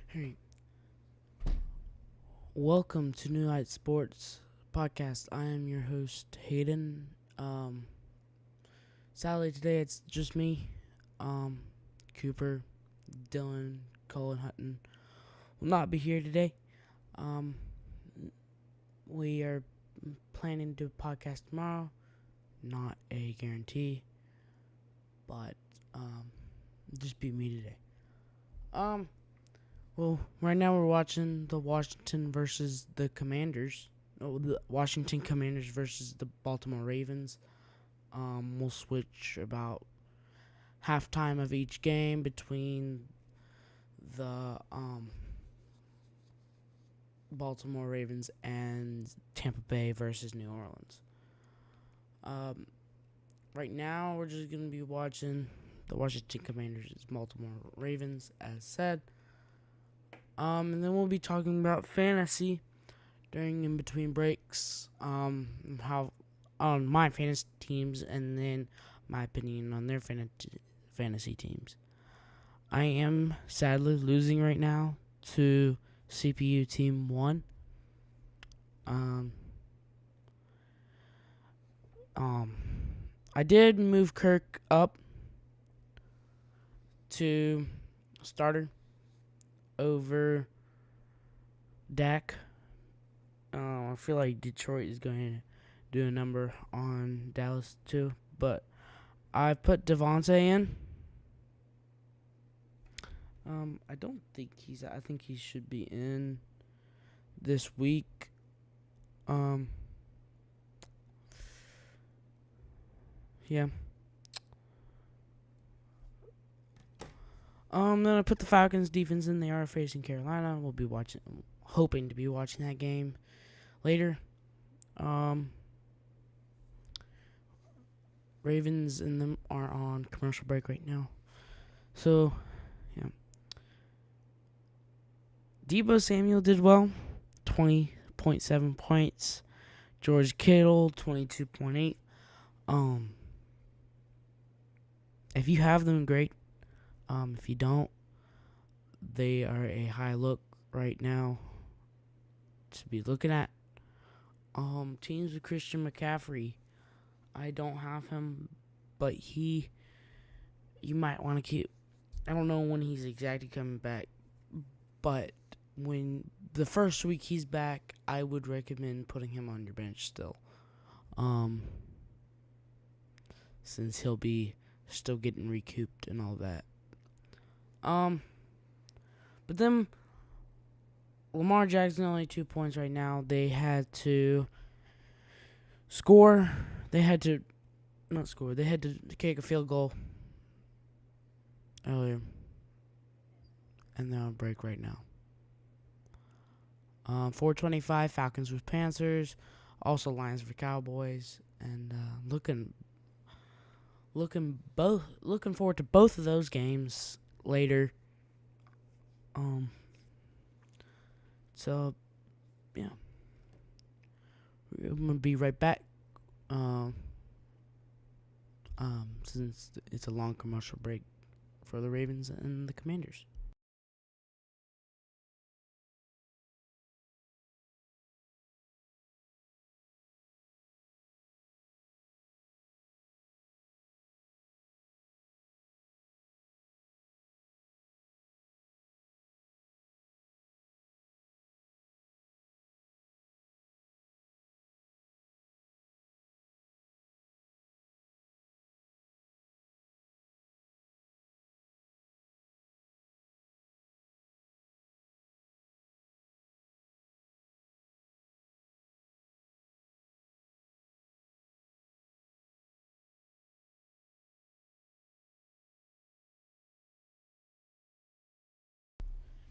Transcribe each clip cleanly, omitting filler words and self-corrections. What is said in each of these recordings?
Hey, welcome to New Light Sports Podcast. I am your host, Hayden. Sadly, today it's just me, um, Cooper, Dylan, Colin Hutton will not be here today. Um, we are planning to do a podcast tomorrow. Not a guarantee, but just be me today. Um, well, right now we're watching the Washington versus the Commanders. Oh, the Washington Commanders versus the Baltimore Ravens. We'll switch about halftime of each game between the Baltimore Ravens and Tampa Bay versus New Orleans. Um, right now, we're just going to be watching the Washington Commanders' Baltimore Ravens, as said. And then we'll be talking about fantasy during in between breaks. How on my fantasy teams, and then my opinion on their fantasy teams. I am sadly losing right now to CPU Team 1. Um, um, I did move Kirk up to starter over Dak. I feel like Detroit is going to do a number on Dallas too, but I put Devontae in. I don't think I think he should be in this week. Um, yeah. Then I put the Falcons defense in. They are facing Carolina. We'll be hoping to be watching that game later. Um, Ravens and them are on commercial break right now. So, yeah. Deebo Samuel did well, 20.7 points. George Kittle, 22.8. If you have them, great. If you don't, they are a high look right now to be looking at. Teams with Christian McCaffrey. I don't have him, but you might want to keep. I don't know when he's exactly coming back, but when the first week he's back, I would recommend putting him on your bench still. Since he'll be still getting recouped and all that. But then Lamar Jackson only 2 points right now. They had to score. They had to not score. They had to kick a field goal earlier, and they're on break right now. 4:25 Falcons with Panthers, also Lions for Cowboys, and looking forward to both of those games later. So yeah, we're gonna be right back. Since it's a long commercial break for the Ravens and the Commanders.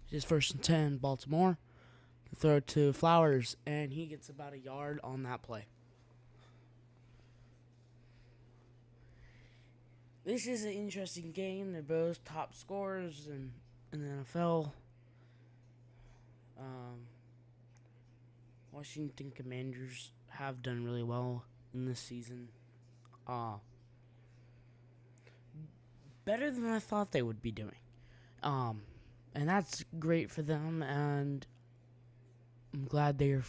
His first and 10, Baltimore. Throw to Flowers, and he gets about a yard on that play. This is an interesting game. They're both top scorers in the NFL. Um, Washington Commanders have done really well in this season. Better than I thought they would be doing. Um, and that's great for them. And I'm glad they're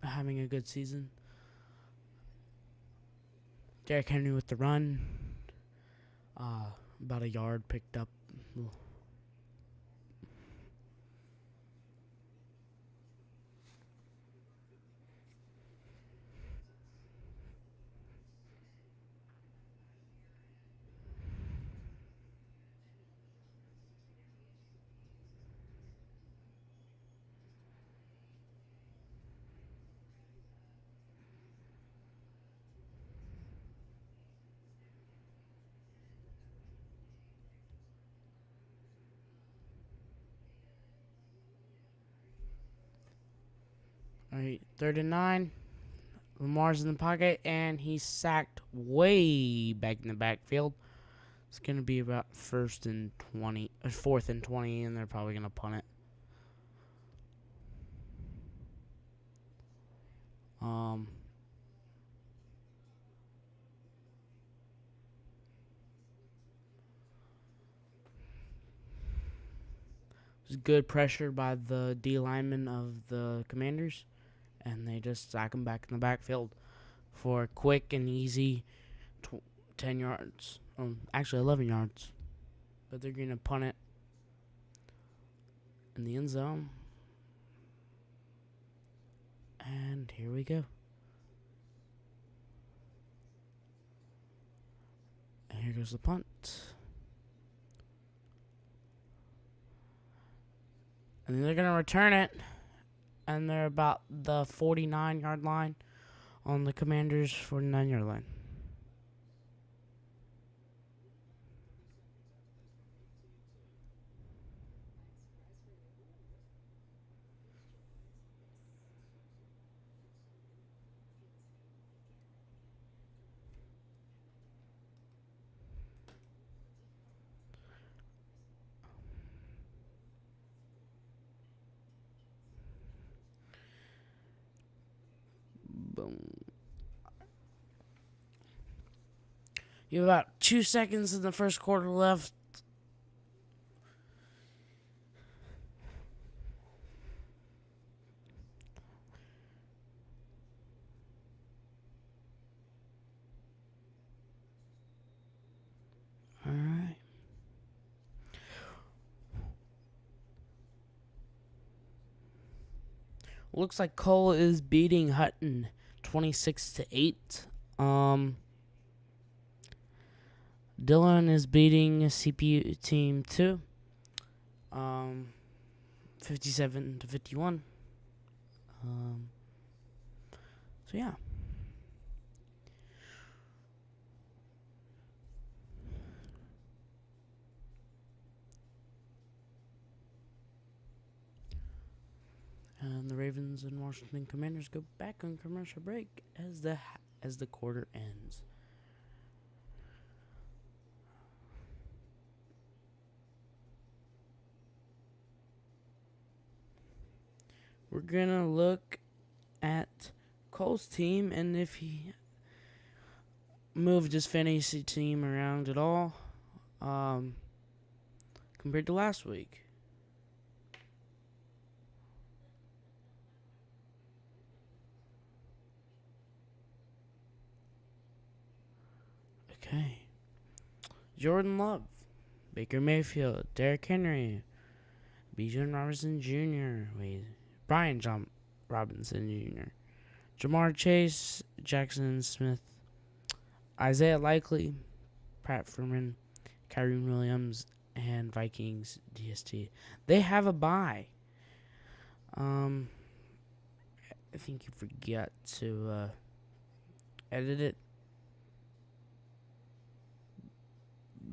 having a good season. Derrick Henry with the run, about a yard picked up. All right, 3rd and 9. Lamar's in the pocket, and he's sacked way back in the backfield. It's going to be about 4th and 20, and they're probably going to punt it. There's good pressure by the D lineman of the Commanders, and they just sack him back in the backfield for a quick and easy 10 yards. Actually, 11 yards. But they're going to punt it in the end zone. And here we go. And here goes the punt. And they're going to return it. And they're about the 49-yard line on the Commanders' 49-yard line. Boom. You have about 2 seconds in the first quarter left. All right. Looks like Cole is beating Hutton 26-8. Dillon is beating CPU Team 2, 57-51. So yeah. And the Ravens and Washington Commanders go back on commercial break as the quarter ends. We're gonna look at Cole's team and if he moved his fantasy team around at all, compared to last week. Okay. Jordan Love, Baker Mayfield, Derrick Henry, Bijan Robinson Jr., Brian John Robinson Jr., Jamar Chase, Jackson Smith, Isaiah Likely, Pat Furman, Kyrie Williams, and Vikings DST. They have a bye. I think you forget to edit it.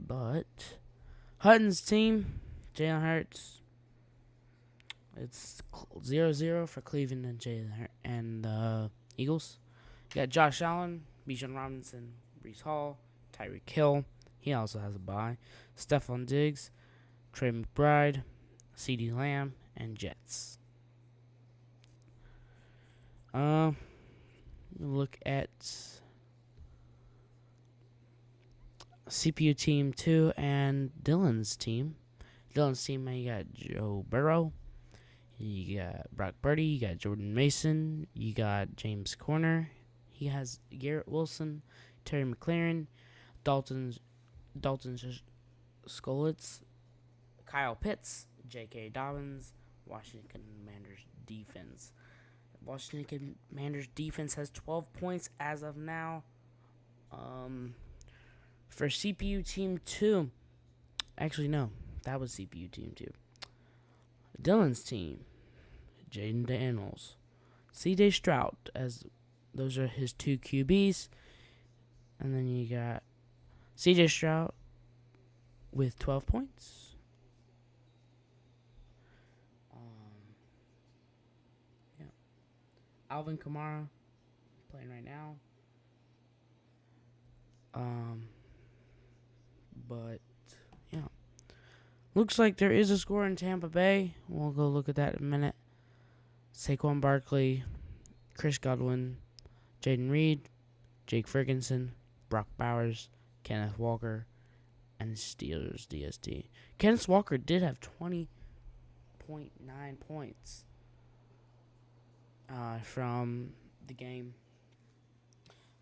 But Hutton's team, Jalen Hurts, it's 0-0 for Cleveland and Jalen and Eagles. You got Josh Allen, Bijan Robinson, Breece Hall, Tyreek Hill. He also has a bye. Stephon Diggs, Trey McBride, CeeDee Lamb, and Jets. Look at CPU Team 2 and Dylan's team. Dylan's team, man, you got Joe Burrow. You got Brock Purdy. You got Jordan Mason. You got James Conner. He has Garrett Wilson, Terry McLaurin, Dalton Skolitz, Kyle Pitts, J.K. Dobbins, Washington Commanders defense. Washington Commanders defense has 12 points as of now. For CPU Team 2, actually, no, that was CPU Team 2. Dylan's team, Jaden Daniels, C.J. Stroud, as those are his 2 QBs. And then you got C.J. Stroud with 12 points. Alvin Kamara playing right now. But yeah, looks like there is a score in Tampa Bay. We'll go look at that in a minute. Saquon Barkley, Chris Godwin, Jaden Reed, Jake Ferguson, Brock Bowers, Kenneth Walker, and Steelers DST. Kenneth Walker did have 20.9 points from the game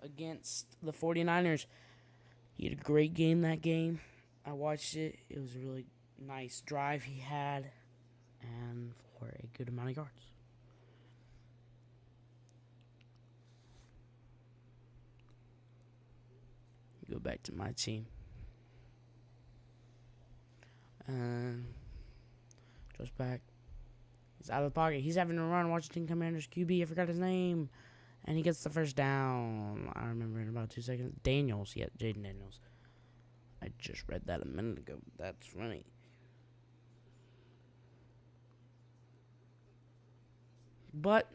against the 49ers. He had a great game that game. I watched it. It was a really nice drive he had, and for a good amount of yards. Go back to my team. And just back. He's out of the pocket. He's having to run. Washington Commanders QB. I forgot his name. And he gets the first down. I remember in about 2 seconds. Daniels. Yeah, Jaden Daniels. I just read that a minute ago. That's funny. But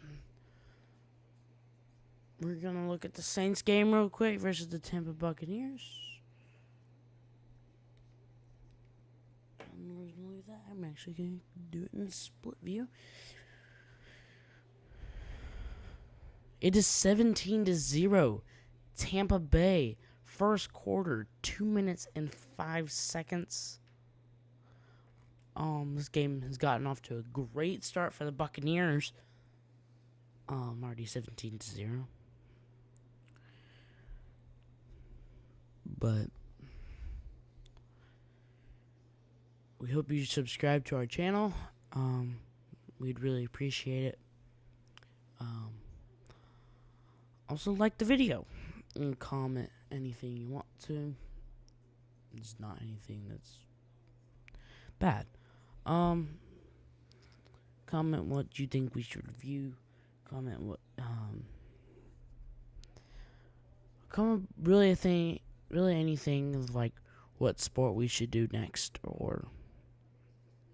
we're going to look at the Saints game real quick versus the Tampa Buccaneers. I'm actually going to do it in split view. It is 17-0. Tampa Bay. First quarter, 2 minutes and 5 seconds. This game has gotten off to a great start for the Buccaneers. Already 17-0. But we hope you subscribe to our channel. We'd really appreciate it. Also like the video and comment anything you want to. It's not anything that's bad. Comment what you think we should review. Comment what comment really anything of like what sport we should do next or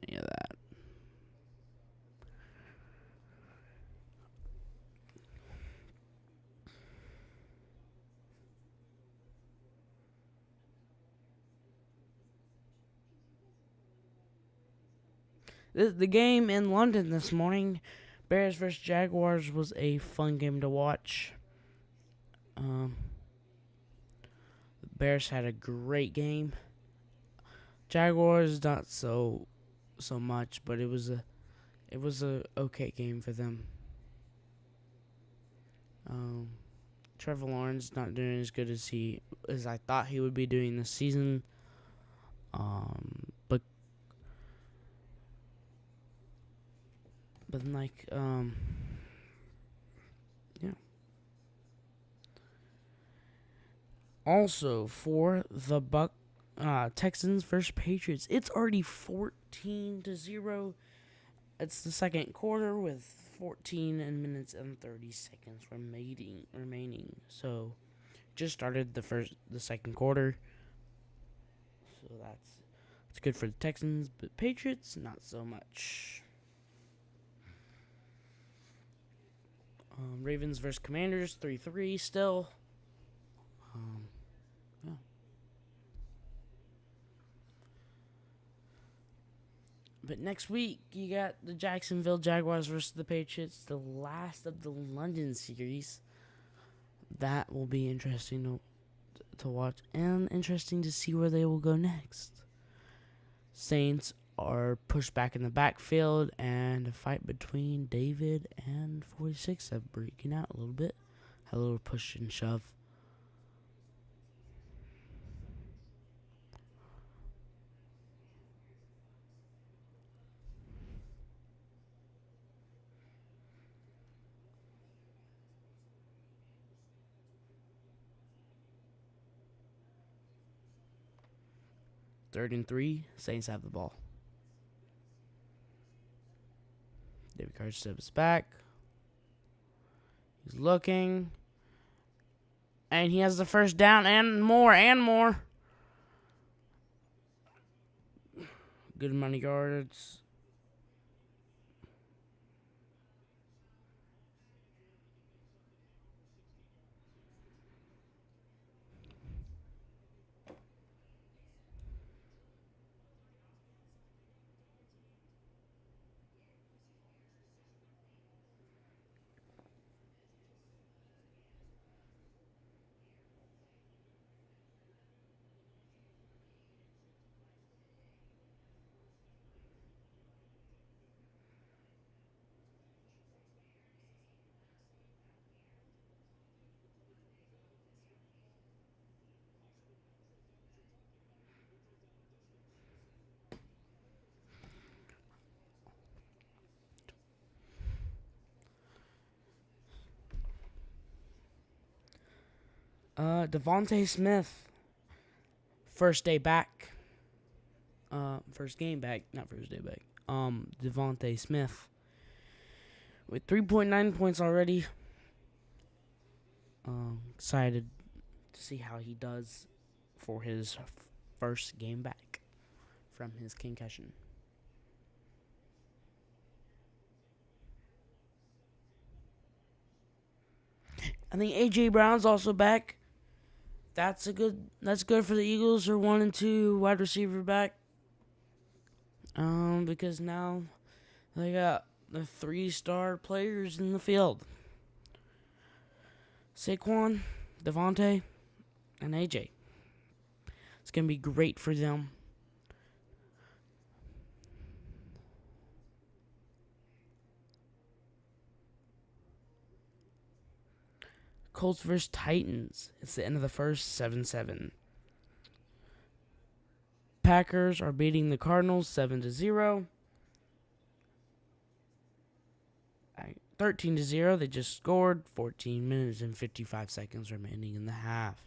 any of that. The game in London this morning, Bears vs. Jaguars, was a fun game to watch. The Bears had a great game. Jaguars not so much, but it was a okay game for them. Trevor Lawrence not doing as good as I thought he would be doing this season. But like, yeah. Also, for the Texans versus Patriots, it's already 14-0. It's the second quarter with 14 minutes and 30 seconds remaining. So, just started the second quarter. So that's good for the Texans, but Patriots not so much. Ravens versus Commanders, 3-3 still. Yeah. But next week, you got the Jacksonville Jaguars versus the Patriots, the last of the London series. That will be interesting to watch and interesting to see where they will go next. Saints are pushed back in the backfield, and a fight between David and 46 have breaking out a little bit. Had a little push and shove. Third and 3, Saints have the ball. David Carr steps back. He's looking. And he has the first down and more. Good amount of yards. Devontae Smith, first day back. First game back, not first day back. Devontae Smith with 3.9 points already. Excited to see how he does for his first game back from his concussion. I think AJ Brown's also back. That's good for the Eagles. They're 1 and 2 wide receiver back. Because now they got the 3-star players in the field. Saquon, Devontae, and AJ. It's gonna be great for them. Colts versus Titans. It's the end of the first, 7-7. Packers are beating the Cardinals 7-0. 13-0. They just scored. 14 minutes and 55 seconds remaining in the half.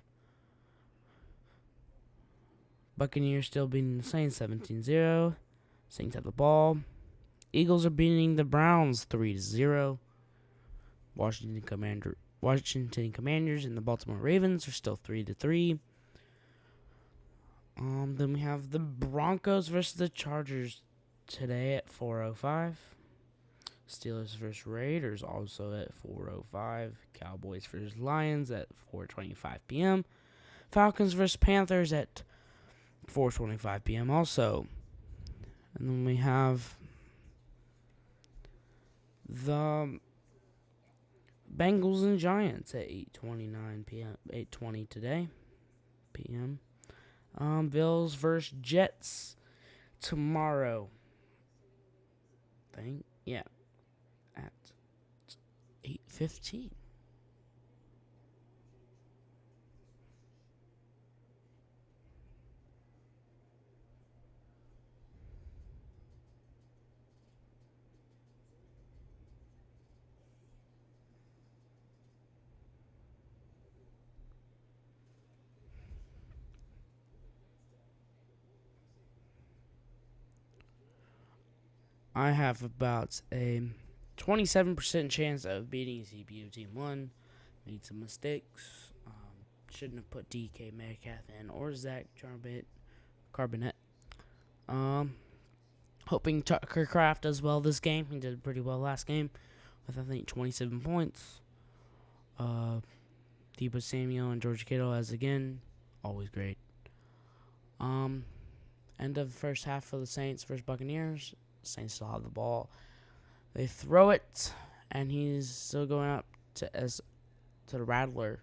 Buccaneers still beating the Saints 17-0. Saints have the ball. Eagles are beating the Browns 3-0. Washington Commanders and the Baltimore Ravens are still 3-3. Then we have the Broncos versus the Chargers today at 4:05. Steelers versus Raiders also at 4:05. Cowboys versus Lions at 4:25 p.m. Falcons versus Panthers at 4:25 p.m. also. And then we have the Bengals and Giants at 8:29 p.m. 8:20 today p.m. Bills versus Jets tomorrow. At 8:15. I have about a 27% chance of beating CPU Team 1. Made some mistakes. Shouldn't have put DK Metcalf in or Zach Carbonet. Hoping Tucker Kraft does well this game. He did pretty well last game with, I think, 27 points. Deebo Samuel and George Kittle as again. Always great. End of the first half for the Saints versus Buccaneers. Saints still have the ball. They throw it, and he's still going up to the Rattler.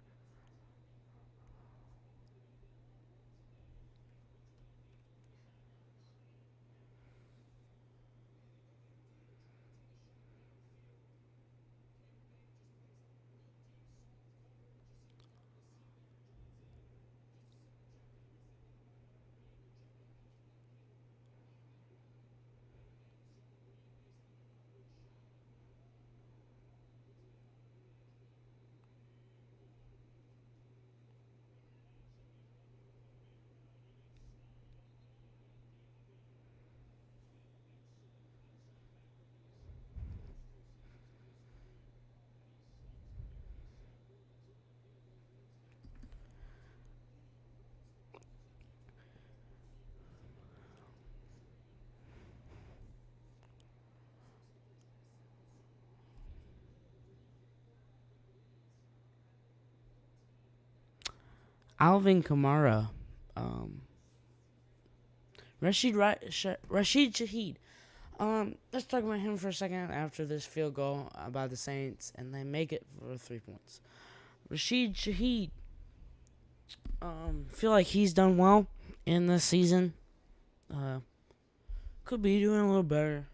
Alvin Kamara, um, Rashid Shaheed. Let's talk about him for a second after this field goal by the Saints, and they make it for 3 points. Rashid Shaheed, feel like he's done well in this season. Could be doing a little better.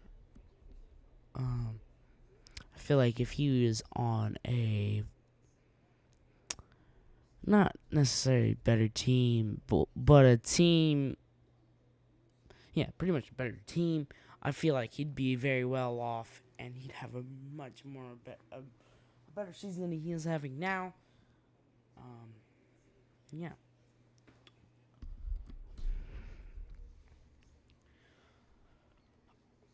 I feel like if he was on a not necessarily better team, but a team, yeah, pretty much a better team, I feel like he'd be very well off, and he'd have a much more a better season than he is having now. Yeah.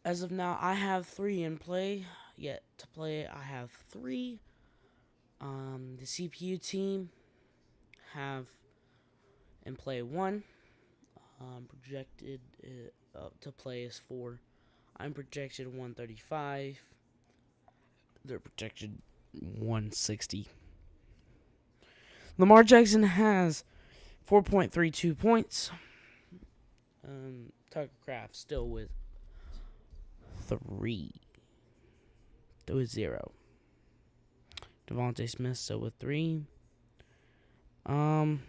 As of now, I have 3 in play. Yet to play, I have 3. The CPU team have in play 1. Projected to play is 4. I'm projected 135. They're projected 160. Lamar Jackson has 4.32 points. Tucker Kraft still with 3. With 0. Devontae Smith still with 3. The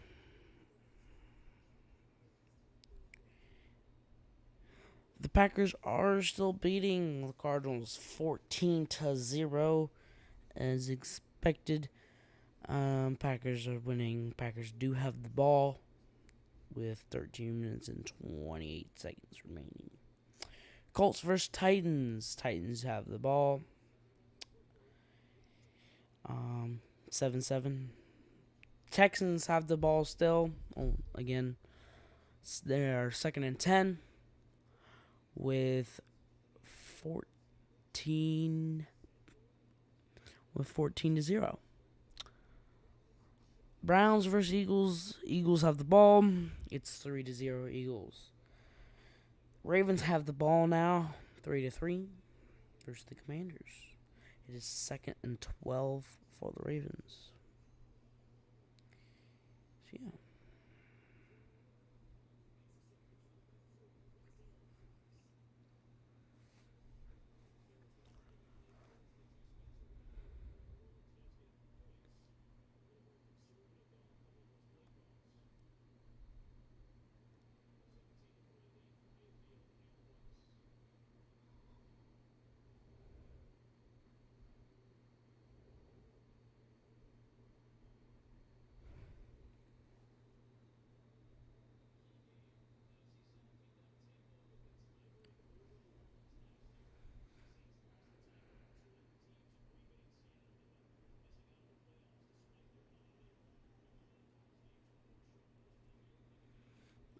Packers are still beating the Cardinals 14-0 as expected. Packers are winning. Packers do have the ball with 13 minutes and 28 seconds remaining. Colts versus Titans. Titans have the ball. 7-7. Texans have the ball still. Again, they're 2nd and 10 with 14 to 0. Browns versus Eagles. Eagles have the ball. It's 3-0 Eagles. Ravens have the ball now. 3-3 versus the Commanders. It is 2nd and 12 for the Ravens. So, yeah.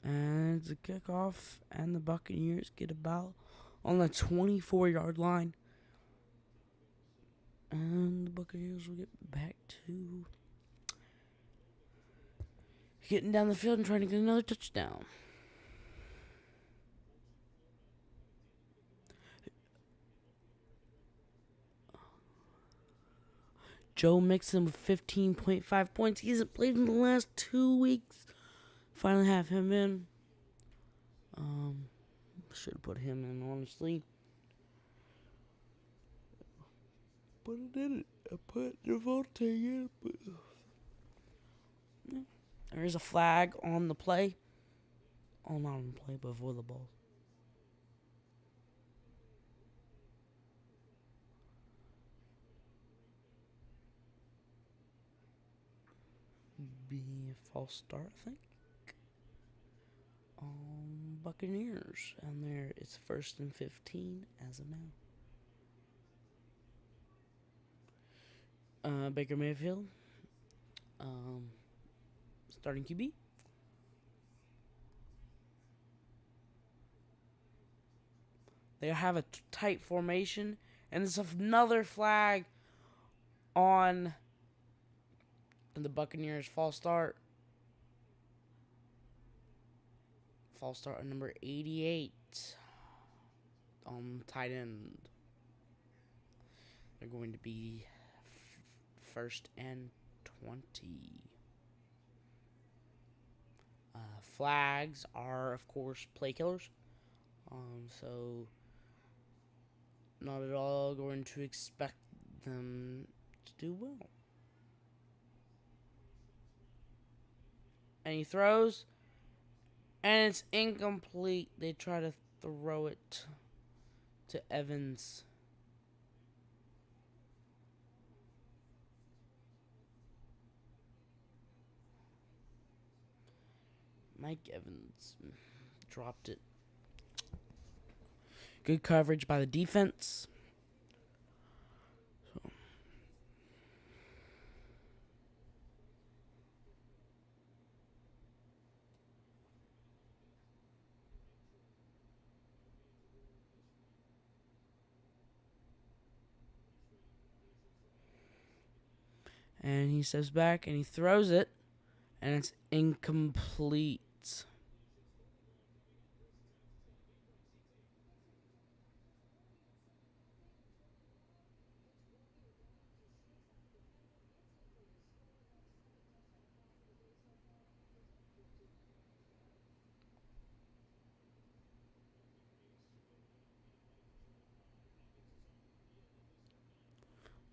And it's a kickoff, and the Buccaneers get about on the 24-yard line. And the Buccaneers will get back to getting down the field and trying to get another touchdown. Joe Mixon with 15.5 points. He hasn't played in the last 2 weeks. Finally have him in. Should have put him in, honestly. But I didn't. I put Devontae in. But yeah. There is a flag on the play. Oh, not on the play, but for the ball. Be a false start, I think. Buccaneers, and there it's 1st and 15 as of now. Baker Mayfield, starting QB. They have a tight formation, and there's another flag on the Buccaneers. False start. False start on number 88. Tight end. They're going to be 1st and 20. Flags are, of course, play killers. So not at all going to expect them to do well. And he throws, and it's incomplete. They try to throw it to Evans. Mike Evans dropped it. Good coverage by the defense. And he steps back and he throws it, and it's incomplete.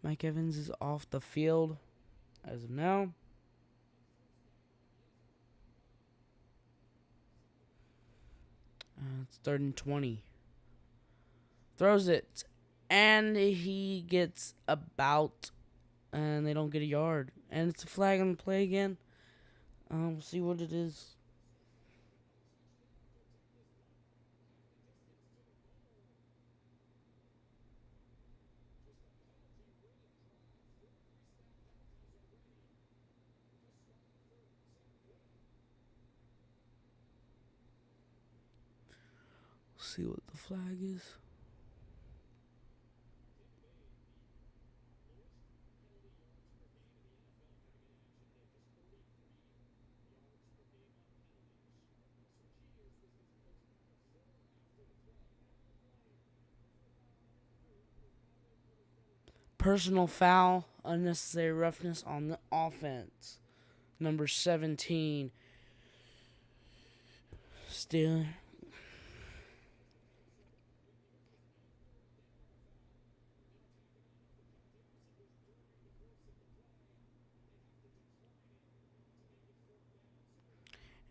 Mike Evans is off the field as of now. It's 3rd and 20. Throws it, and he gets about, and they don't get a yard. And it's a flag on the play again. We'll see what it is. See what the flag is. Personal foul, unnecessary roughness on the offense. Number 17. Still.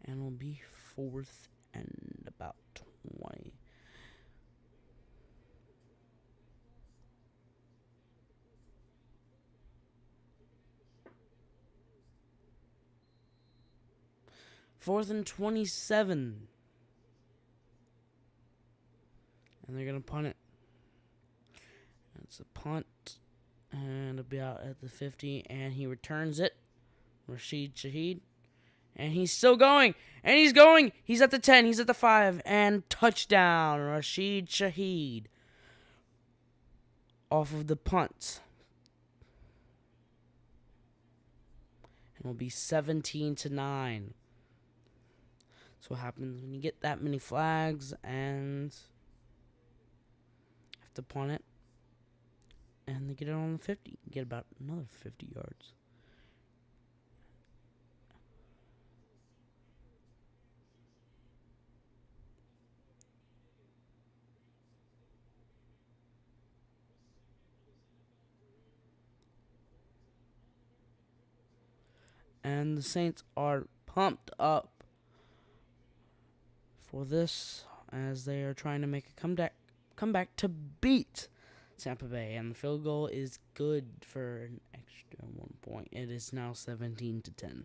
And will be 4th and about 20. Fourth and 27. And they're going to punt it. It's a punt. And it'll be out at the 50. And he returns it. Rashid Shaheed. And he's still going. And he's going. He's at the 10. He's at the 5. And touchdown. Rashid Shaheed. Off of the punt. And it'll be 17-9. That's what happens when you get that many flags and have to punt it. And they get it on the 50. Get about another 50 yards. And the Saints are pumped up for this as they are trying to make a comeback to beat Tampa Bay. And the field goal is good for an extra 1 point. It is now 17-10.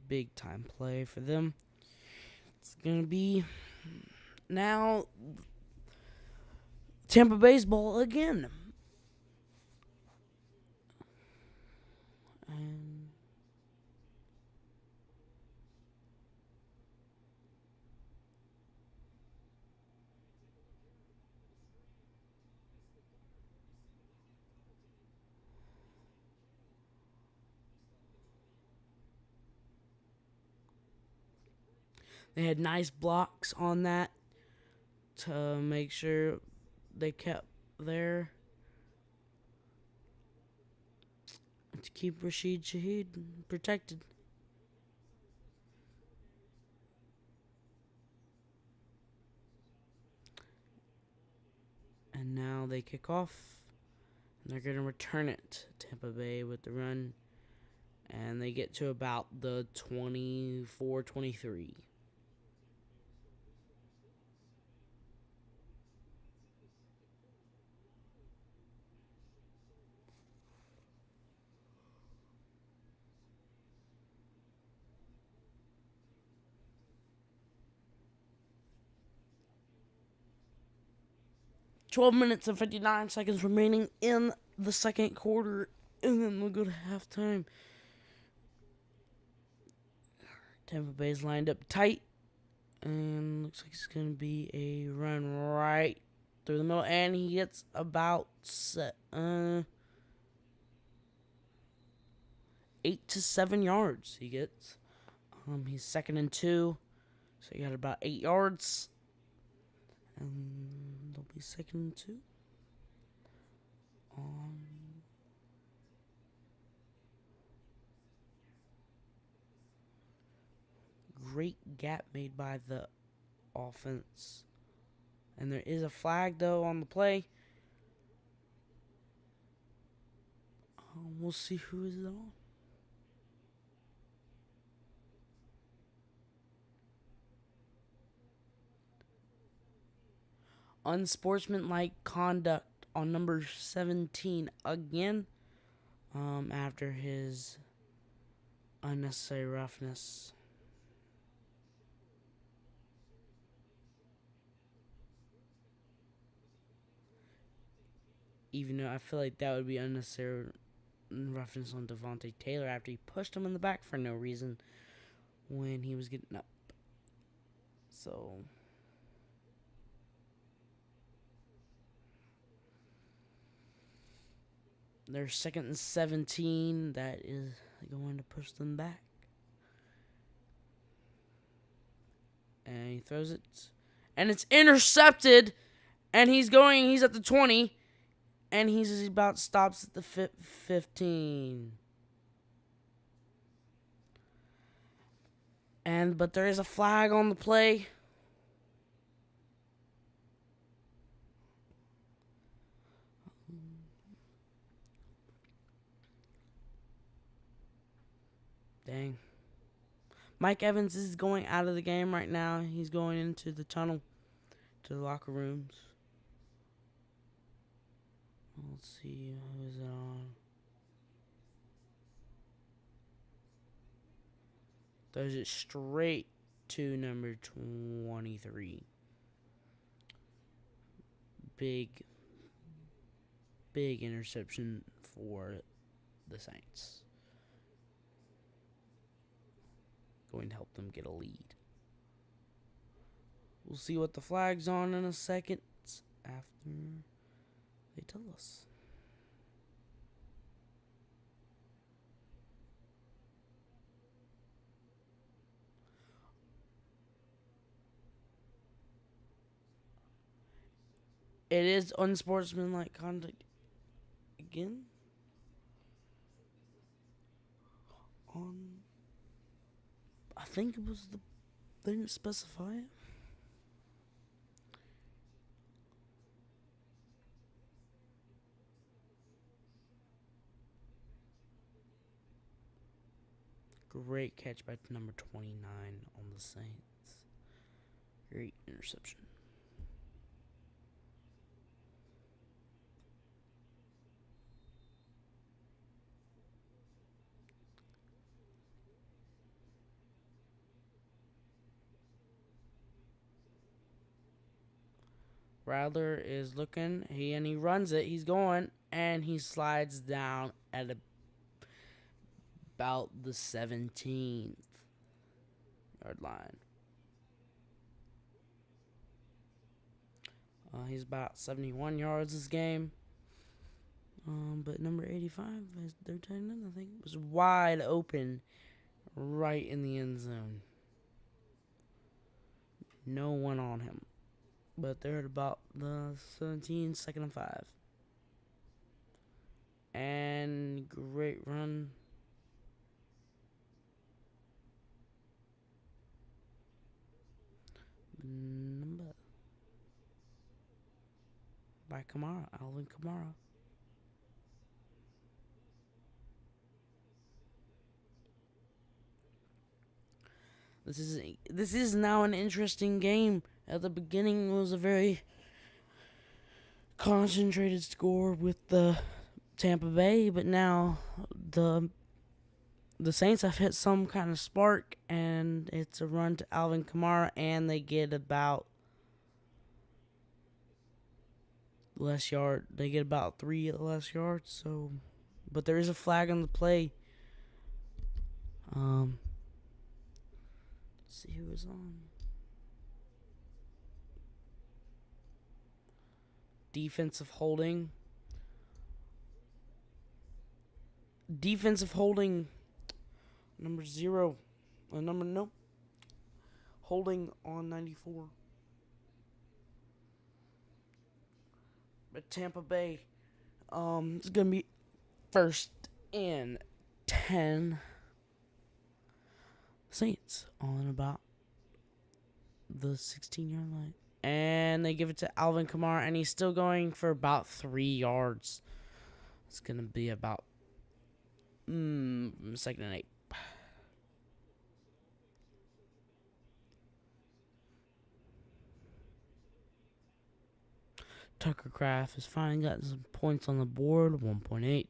Big time play for them. It's going to be now Tampa Bay's ball again. And They had nice blocks on that to make sure they kept there to keep Rashid Shaheed protected. And now they kick off. And they're going to return it to Tampa Bay with the run. And they get to about the 24-23. .12 minutes and 59 seconds remaining in the second quarter, and then we'll go to halftime. Tampa Bay's lined up tight, and looks like it's going to be a run right through the middle, and he gets about 8 to 7 yards. He gets. He's 2nd and 2, so he got about 8 yards, and they'll be 2nd and 2. Great gap made by the offense. And there is a flag, though, on the play. We'll see who is on. Unsportsmanlike conduct on number 17 again, after his unnecessary roughness. Even though I feel like that would be unnecessary roughness on Devontae Taylor after he pushed him in the back for no reason when he was getting up. So they're 2nd and 17. That is going to push them back. And he throws it. And it's intercepted. And he's at the 20. And he's about stops at the 15. But there is a flag on the play. Dang. Mike Evans is going out of the game right now. He's going into the tunnel, to the locker rooms. Let's see, who's it on? Throws it straight to number 23. Big interception for the Saints. Going to help them get a lead. We'll see what the flag's on in a second after they tell us. It is unsportsmanlike conduct again. I think it was they didn't specify it. Great catch by number 29 on the Saints. Great interception. Rattler is looking. He runs it. He's going, and he slides down at about the 17th yard line. He's about 71 yards this game. But number 85, their tight end, I think, was wide open right in the end zone. No one on him. But they're at about the 17, second and 5. And great run. Number by Kamara, Alvin Kamara. This is now an interesting game. At the beginning, it was a very concentrated score with the Tampa Bay, but now the Saints have hit some kind of spark, and it's a run to Alvin Kamara, and they get about less yard. They get about 3 less yards. So, but there is a flag on the play. Let's see who was on. Defensive holding. Defensive holding. Number 0. Holding on 94. But Tampa Bay. It's gonna be first and 10. Saints on about the 16-yard line. And they give it to Alvin Kamara, and he's still going for about 3 yards. It's going to be about second and 8. Tucker Craft has finally gotten some points on the board, 1.8.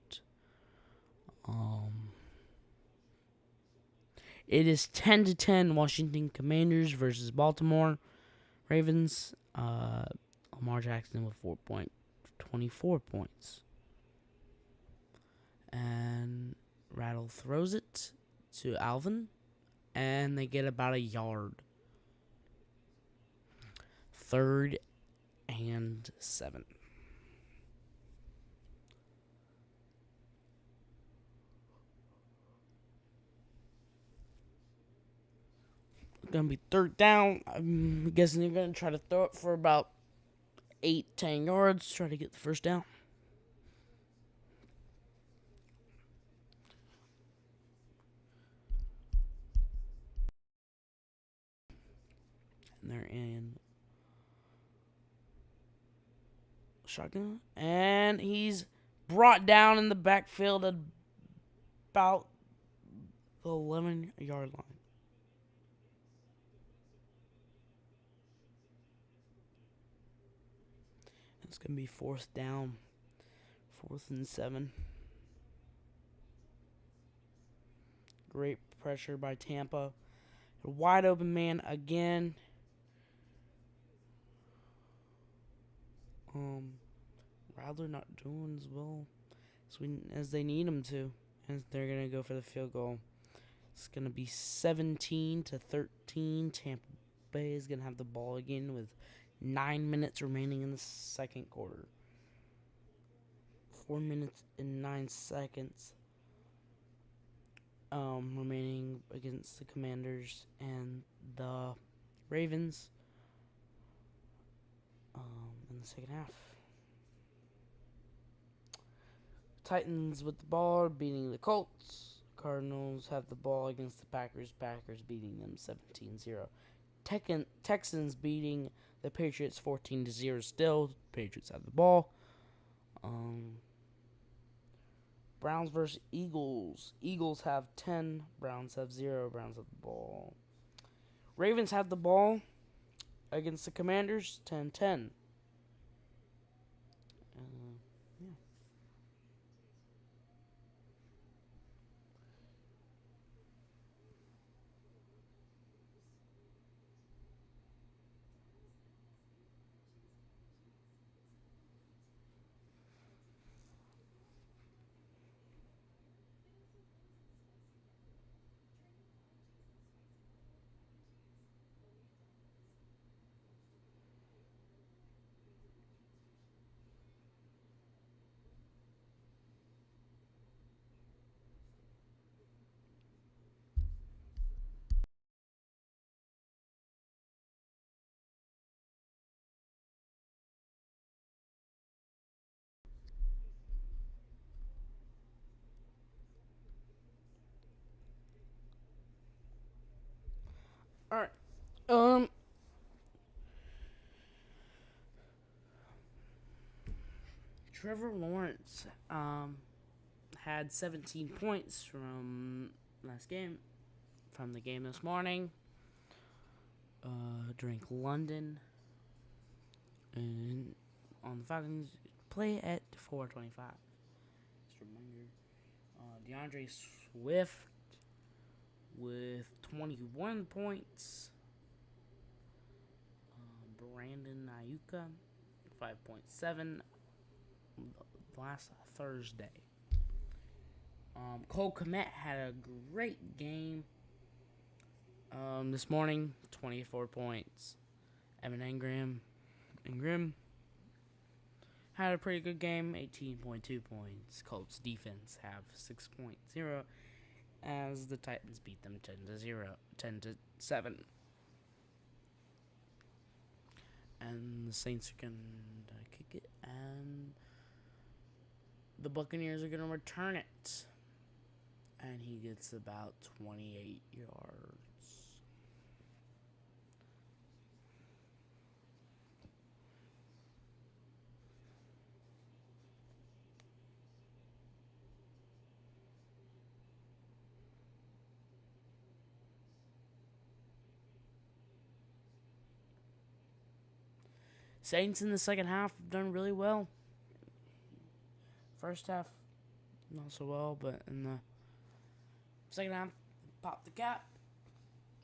It is 10-10 Washington Commanders versus Baltimore Ravens. Lamar Jackson with 4.24 points. And Rattle throws it to Alvin, and they get about a yard. 3rd and 7. Gonna be 3rd down. I'm guessing they're gonna try to throw it for about 8-10 yards. Try to get the first down. And they're in shotgun, and he's brought down in the backfield at about the 11-yard line. It's going to be 4th down. 4th and 7. Great pressure by Tampa. A wide open man again. Rattler not doing as well as they need him to. And they're going to go for the field goal. It's going to be 17-13. Tampa Bay is going to have the ball again with 9 minutes remaining in the second quarter. 4 minutes and 9 seconds remaining against the Commanders and the Ravens in the second half. Titans with the ball beating the Colts. Cardinals have the ball against the Packers. Packers beating them 17-0. Texans beating the Patriots 14-0 still. Patriots have the ball. Browns versus Eagles. Eagles have 10. Browns have 0. Browns have the ball. Ravens have the ball against the Commanders 10-10. All right. Um. Trevor Lawrence had 17 points from last game, from the game this morning. Drink London, and on the Falcons play at 4:25. Just a reminder, DeAndre Swift with 21 points. Brandon Ayuka 5.7 last Thursday. Cole Kmet had a great game this morning, 24 points. Evan Ingram had a pretty good game, 18.2 points. Colts defense have 6.0 as the Titans beat them 10-7. And the Saints are going to kick it, and the Buccaneers are going to return it. And he gets about 28 yards. Saints in the second half have done really well. First half, not so well, but in the second half, pop the cap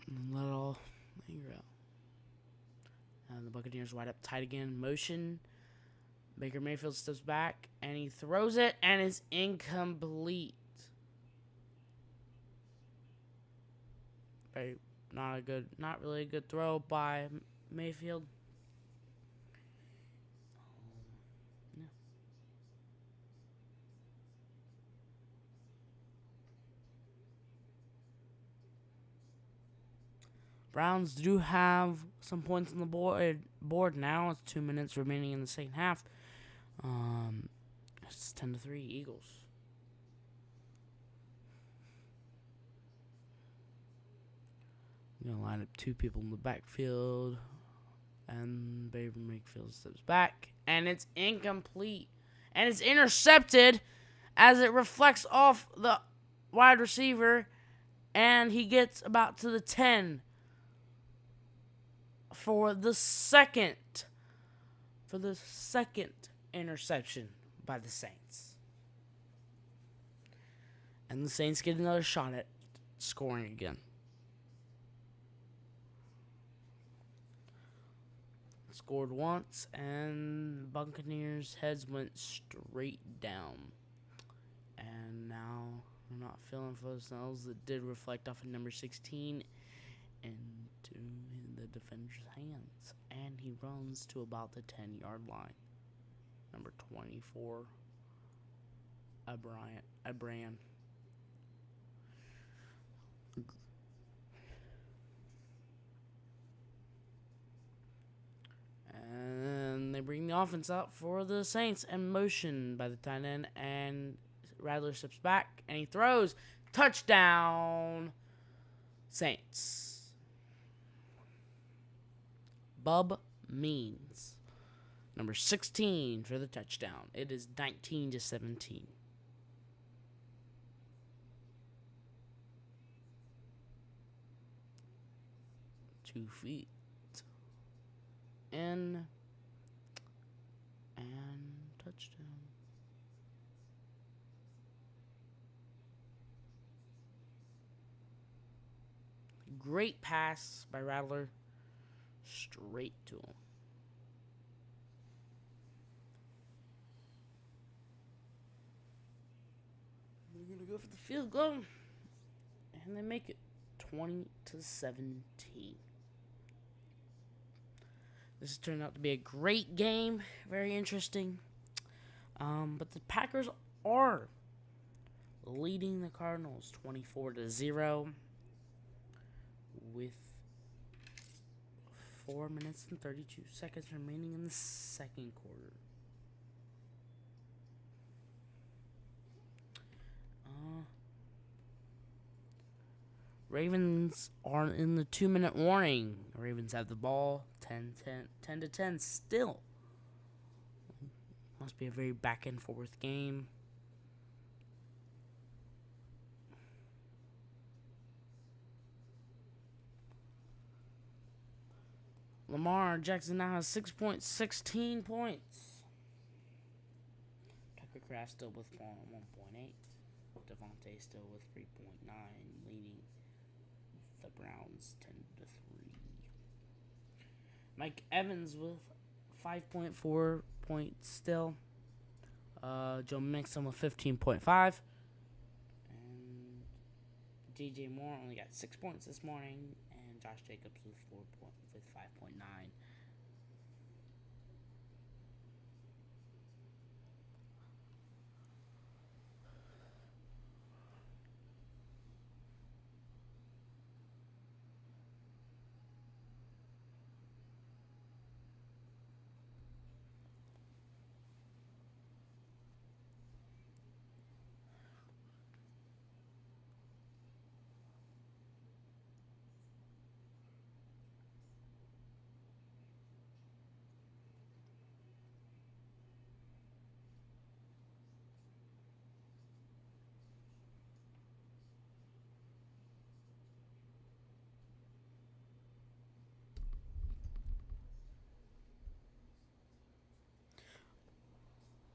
and let it all linger out. And the Buccaneers wide up tight again. Motion. Baker Mayfield steps back and he throws it, and it's incomplete. Not really a good throw by Mayfield. Browns do have some points on the board now. It's 2 minutes remaining in the second half. It's 10-3 Eagles. I'm going to line up two people in the backfield. And Baker Mayfield steps back. And it's incomplete. And it's intercepted as it reflects off the wide receiver. And he gets about to the 10. For the second interception by the Saints. And the Saints get another shot at scoring again. Scored once, and Buccaneers' heads went straight down. And now they're not feeling for themselves. It did reflect off of number 16 into the defender's hands, and he runs to about the 10-yard line. Number 24, O'Brien. And they bring the offense out for the Saints, and motion by the tight end, and Rattler steps back, and he throws. Touchdown, Saints. Bub Means, number 16 for the touchdown. It is 19-17. Two feet in and touchdown. Great pass by Rattler. Straight to him. They're going to go for the field goal. And they make it 20-17. This has turned out to be a great game. Very interesting. But the Packers are leading the Cardinals 24-0 with 4 minutes and 32 seconds remaining in the second quarter. Ravens are in the 2-minute warning. Ravens have the ball. 10 to 10 still. Must be a very back and forth game. Lamar Jackson now has 6.16 points. Tucker Kraft still with 1.8. Devontae still with 3.9, leading the Browns 10 to 3. Mike Evans with 5.4 points still. Joe Mixon with 15.5. And DJ Moore only got 6 points this morning. And Josh Jacobs with 5.9.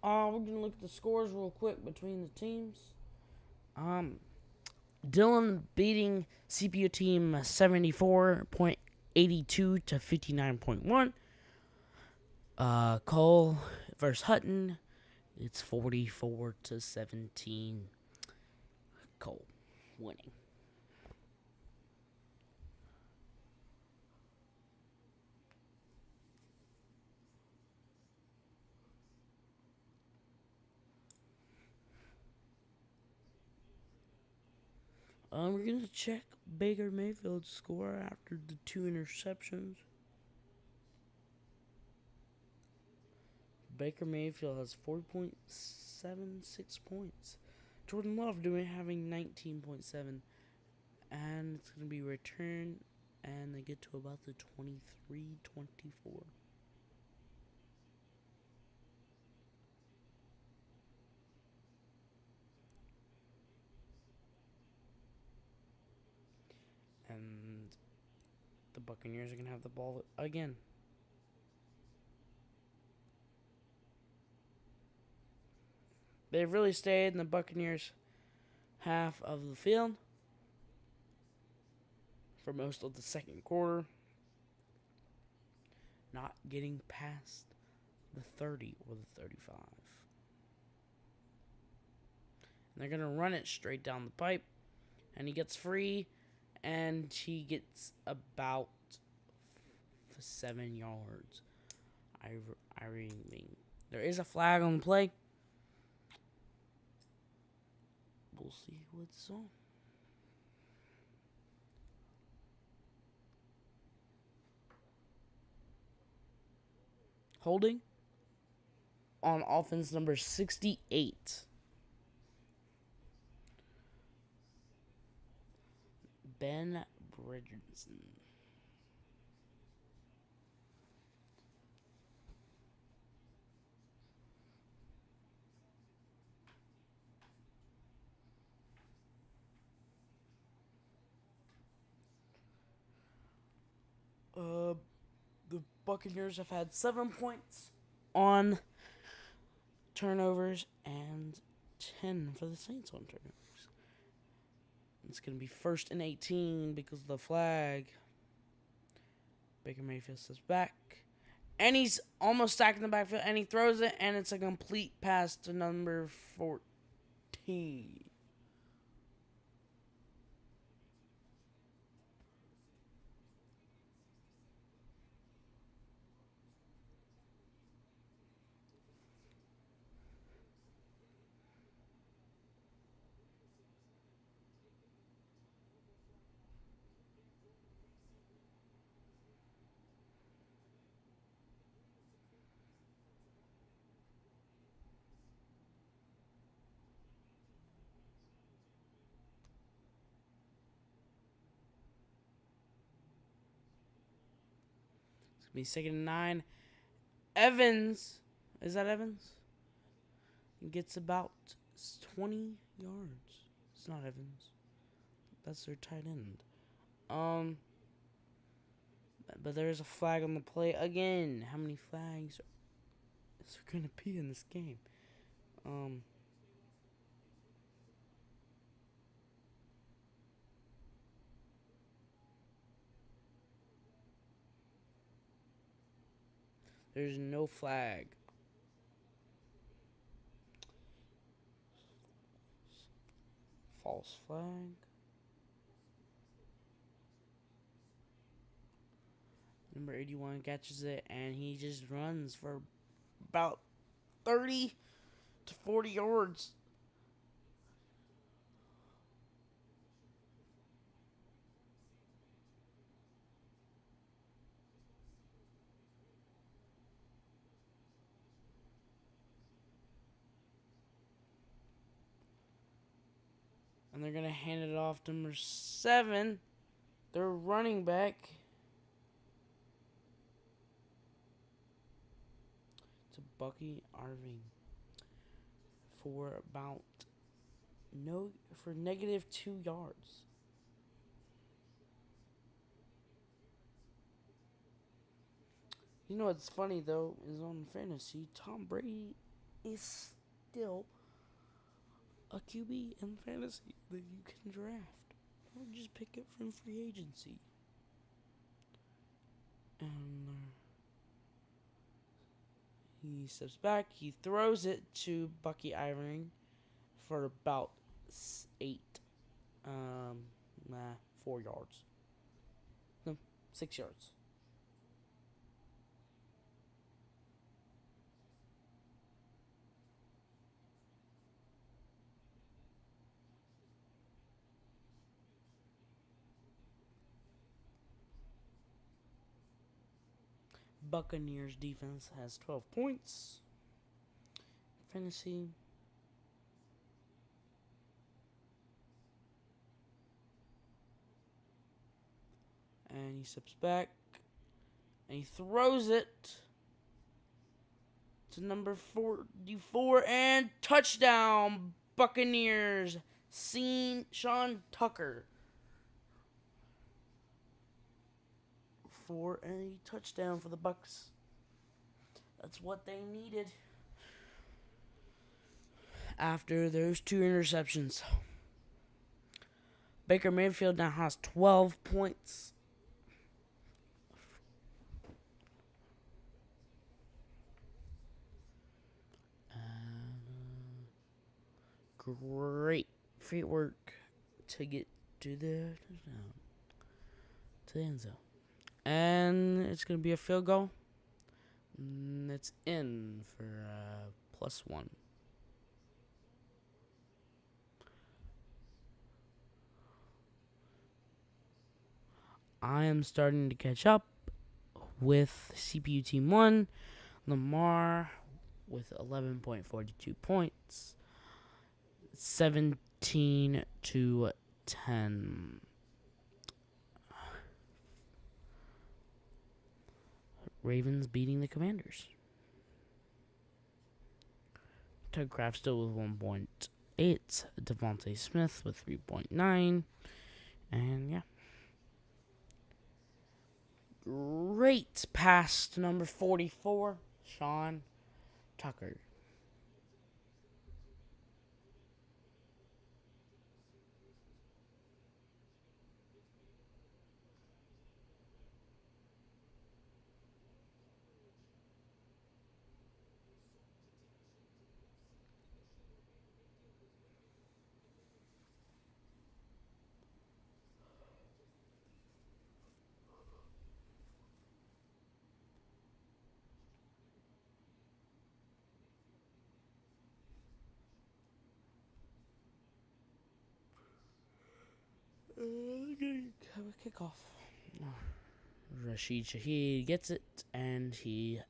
We're going to look at the scores real quick between the teams. Dylan beating CPU team 74.82 to 59.1. Cole versus Hutton, it's 44 to 17. Cole winning. We're going to check Baker Mayfield's score after the 2 interceptions. Baker Mayfield has 4.76 points. Jordan Love having 19.7. And it's going to be returned, and they get to about the 23-24. And the Buccaneers are going to have the ball again. They've really stayed in the Buccaneers' half of the field for most of the second quarter, not getting past the 30 or the 35. And they're going to run it straight down the pipe, and he gets free, and he gets about 7 yards. There is a flag on the play. We'll see what's on. Holding on offense number 68. Ben Bridgerton. The Buccaneers have had 7 points on turnovers and 10 for the Saints on turnovers. It's going to be 1st and 18 because of the flag. Baker Mayfield steps back. And he's almost stacking the backfield, and he throws it, and it's a complete pass to number 14. Be second and 9. Evans. Is that Evans? Gets about 20 yards. It's not Evans. That's their tight end. But there's a flag on the play again. How many flags is there gonna be in this game? There's no flag. False flag. Number 81 catches it, and he just runs for about 30 to 40 yards. And they're going to hand it off to number 7, their running back. To Bucky Irving. For about negative 2 yards. You know what's funny though is on fantasy, Tom Brady is still a QB in fantasy that you can draft or just pick up from free agency. And he steps back, he throws it to Bucky Irving for about 4 yards. No, 6 yards. Buccaneers defense has 12 points. Fantasy. And he steps back. And he throws it to number 44. And touchdown, Buccaneers. Sean Tucker. For a touchdown for the Bucs. That's what they needed. After those 2 interceptions. Baker Mayfield now has 12 points. Great feet work to get to the touchdown. To the end zone. And it's going to be a field goal. It's in for +1. I am starting to catch up with CPU Team 1. Lamar with 11.42 points. 17 to 10. Ravens beating the Commanders. Tug Craft still with 1.8. Devontae Smith with 3.9. And yeah. Great pass to number 44, Sean Tucker. Have a kickoff. Rashid Shaheed gets it, and he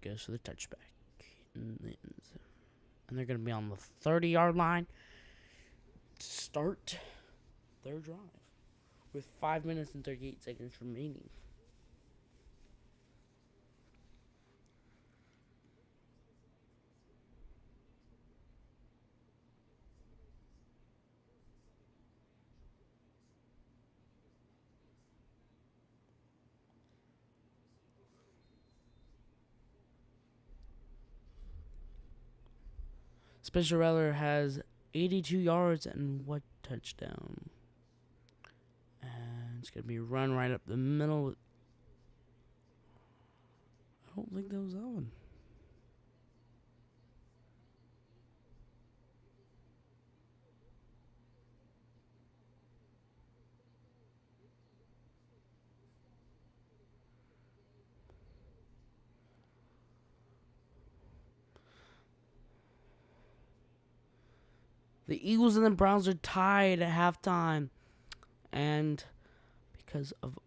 goes for the touchback. And they're going to be on the 30-yard line to start their drive with 5 minutes and 38 seconds remaining. Spencer Rattler has 82 yards and 1 touchdown. And it's going to be a run right up the middle. I don't think that was on. The Eagles and the Browns are tied at halftime. And because of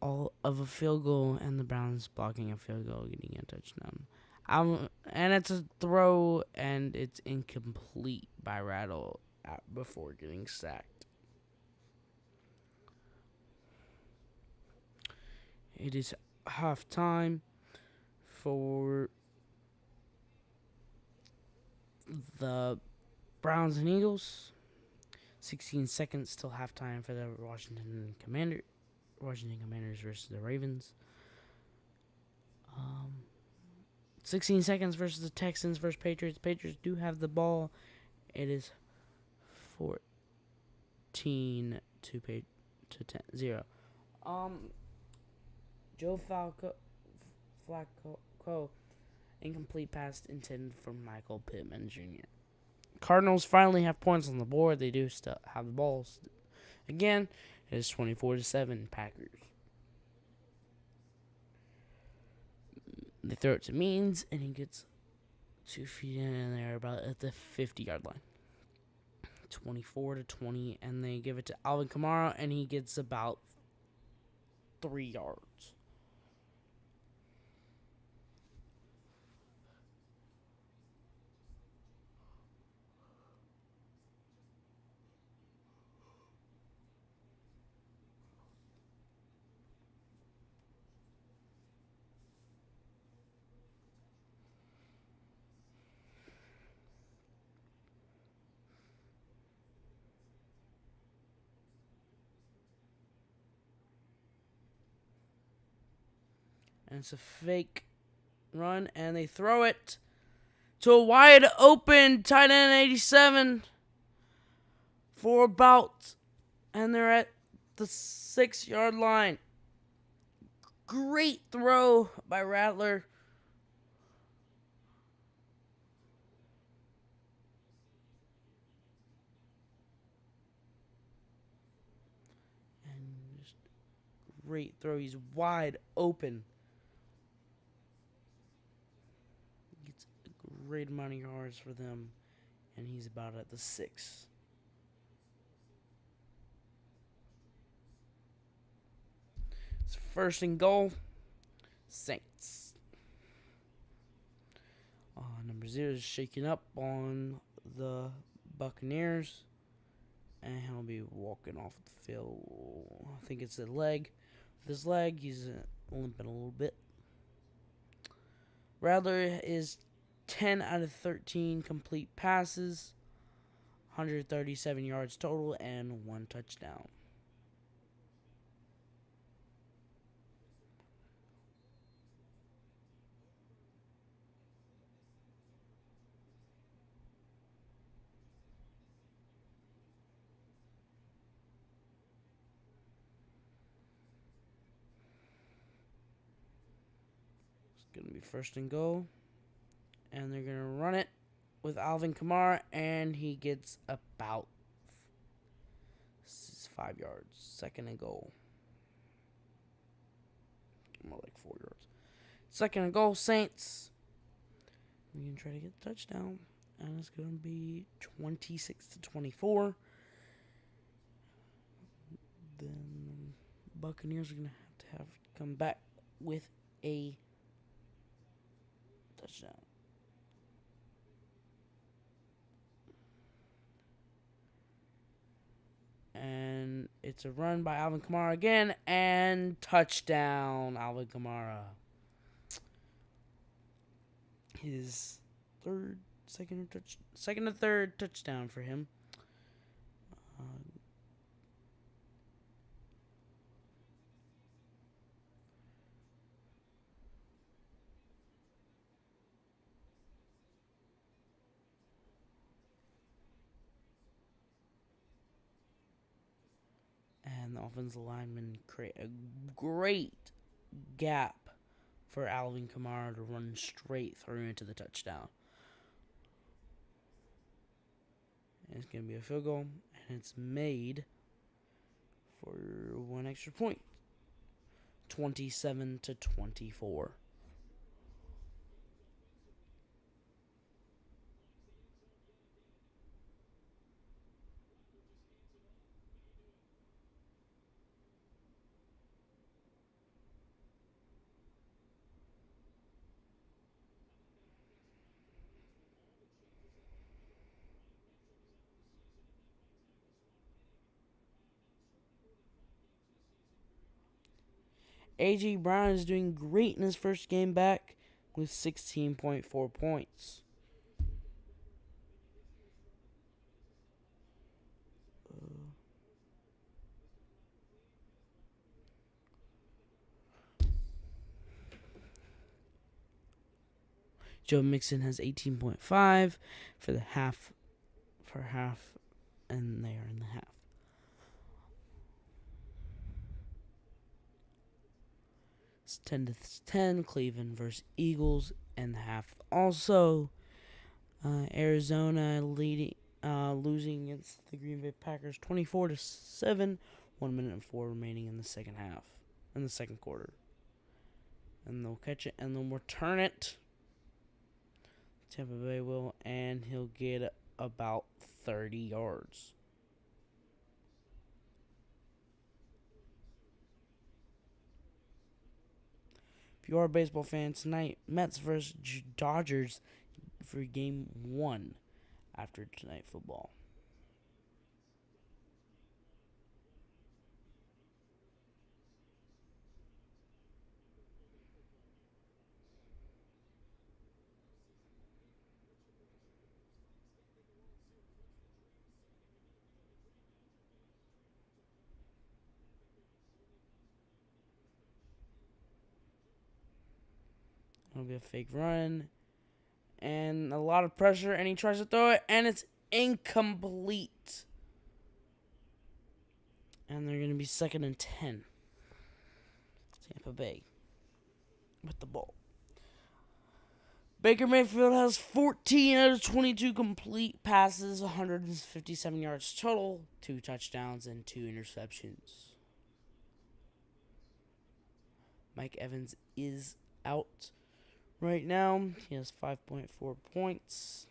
a field goal and the Browns blocking a field goal, getting a touchdown. And it's a throw, and it's incomplete by Rattle before getting sacked. It is halftime for the Browns and Eagles. 16 seconds till halftime for the Washington Commanders versus the Ravens. 16 seconds versus the Texans versus Patriots. Patriots do have the ball. It is 14 to 0. Joe Flacco, incomplete pass intended for Michael Pittman Jr. Cardinals finally have points on the board. They do still have the balls. Again, it is 24-7 Packers. They throw it to Means, and he gets 2 feet in there about at the 50-yard line. 24-20, and they give it to Alvin Kamara, and he gets about 3 yards. And it's a fake run, and they throw it to a wide open tight end 87 for about, and they're at the 6-yard line. Great throw by Rattler. And just great throw. He's wide open. Gets a great amount of yards for them, and he's about at the 6. It's 1st and goal. Saints. Number 0 is shaking up on the Buccaneers, and he'll be walking off the field. I think it's a leg. With his leg, he's limping a little bit. Rattler is 10 out of 13 complete passes, 137 yards total, and 1 touchdown. Going to be 1st and goal, and they're going to run it with Alvin Kamara, and he gets about 5 yards. 2nd and goal. More like 4 yards. 2nd and goal, Saints. We're going to try to get the touchdown, and it's going to be 26-24. Then the Buccaneers are going to have to come back with a touchdown. And it's a run by Alvin Kamara again, and touchdown, Alvin Kamara. His second or third touchdown for him. and the offensive lineman create a great gap for Alvin Kamara to run straight through into the touchdown. And it's going to be a field goal, and it's made for one extra point. 27-24. A.J. Brown is doing great in his first game back with 16.4 points. Joe Mixon has 18.5 for the half, and they are in the half. It's 10-10, Cleveland versus Eagles, and the half also. Arizona losing against the Green Bay Packers 24-7. 1 minute and 4 remaining in the second half, in the second quarter. And they'll catch it and they'll return it. Tampa Bay will, and he'll get about 30 yards. If you are a baseball fan tonight, Mets versus Dodgers for game 1 after tonight football. It'll be a fake run. And a lot of pressure, and he tries to throw it, and it's incomplete. And they're going to be 2nd and 10. Tampa Bay with the ball. Baker Mayfield has 14 out of 22 complete passes, 157 yards total, 2 touchdowns, and 2 interceptions. Mike Evans is out right now. He has 5.4 points.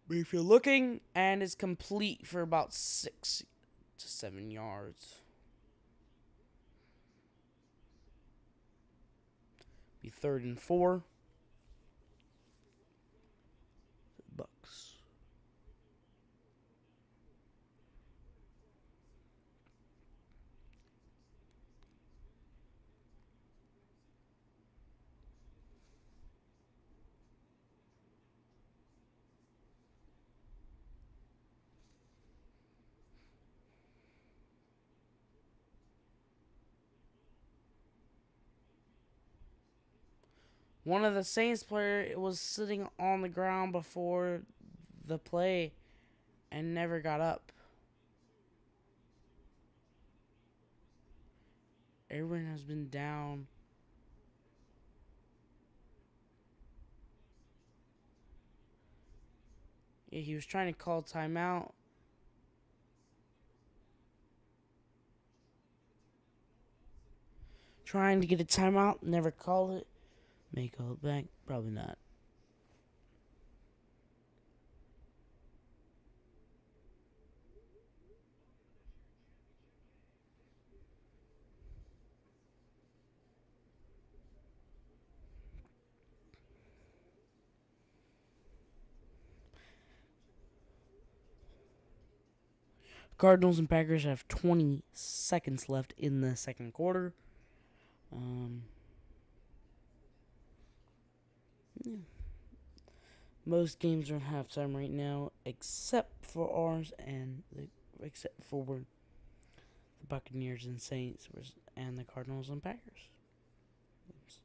Mayfield looking, and is complete for about 6 to 7 yards. Be 3rd and 4. Bucks. One of the Saints player was sitting on the ground before the play and never got up. Everyone has been down. Yeah, he was trying to call timeout. Trying to get a timeout, never called it. May call it back, probably not. Cardinals and Packers have 20 seconds left in the second quarter. Yeah. Most games are in halftime right now, except for ours and except for the Buccaneers and Saints and the Cardinals and Packers. Oops.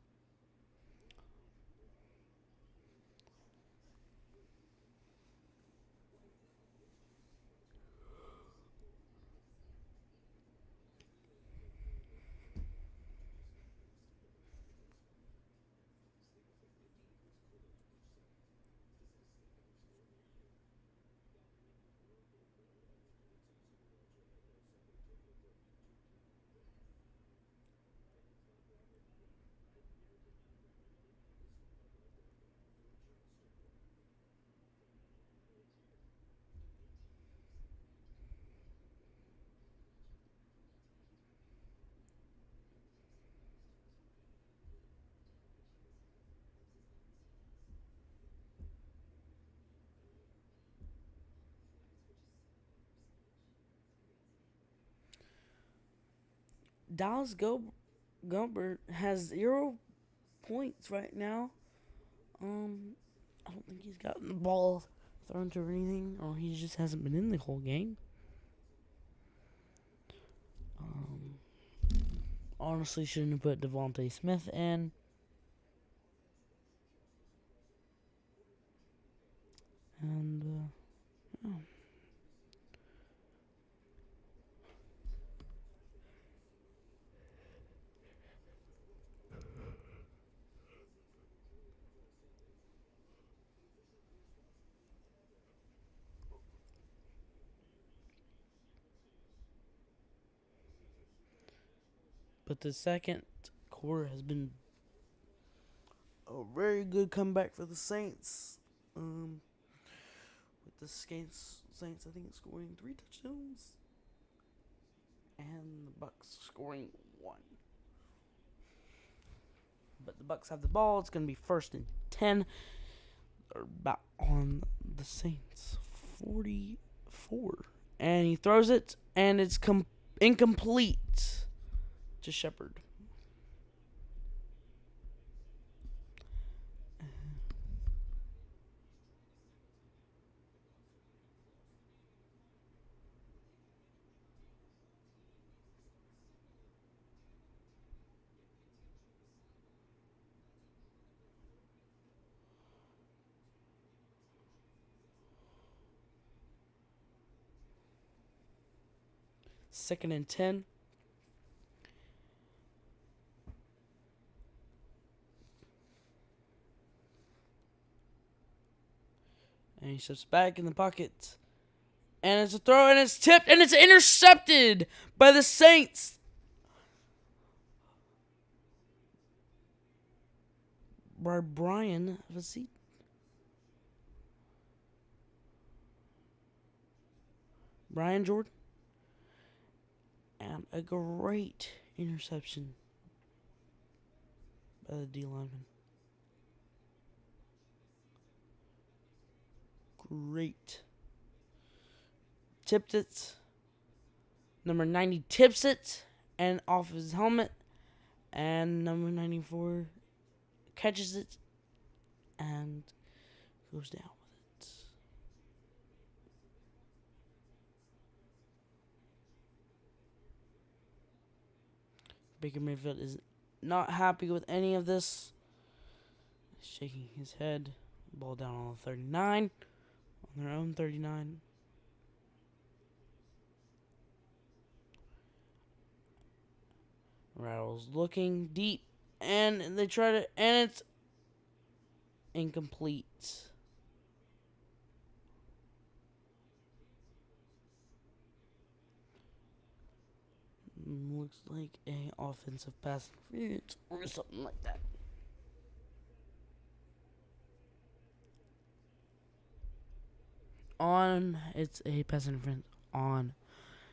Dallas Gilbert has 0 points right now. I don't think he's gotten the ball thrown to or anything, or he just hasn't been in the whole game. Honestly, shouldn't have put Devontae Smith in. And, yeah. But the second quarter has been a very good comeback for the Saints. With the Saints, I think, scoring 3 touchdowns, and the Bucks scoring 1. But the Bucks have the ball. It's gonna be 1st and 10. They're about on the Saints 44, and he throws it, and it's incomplete to Shepard. Second and 10. And he steps back in the pocket. And it's a throw, and it's tipped, and it's intercepted by the Saints. By Brian Vasite. Brian Jordan. And a great interception by the D lineman. Great. Tipped it. Number 90 tips it and off his helmet. And number 94 catches it and goes down with it. Baker Mayfield is not happy with any of this. He's shaking his head. Ball down on 39. On their own 39. Rattles looking deep, and they try to, and it's incomplete. Looks like a offensive pass interference or something like that. It's a pass interference on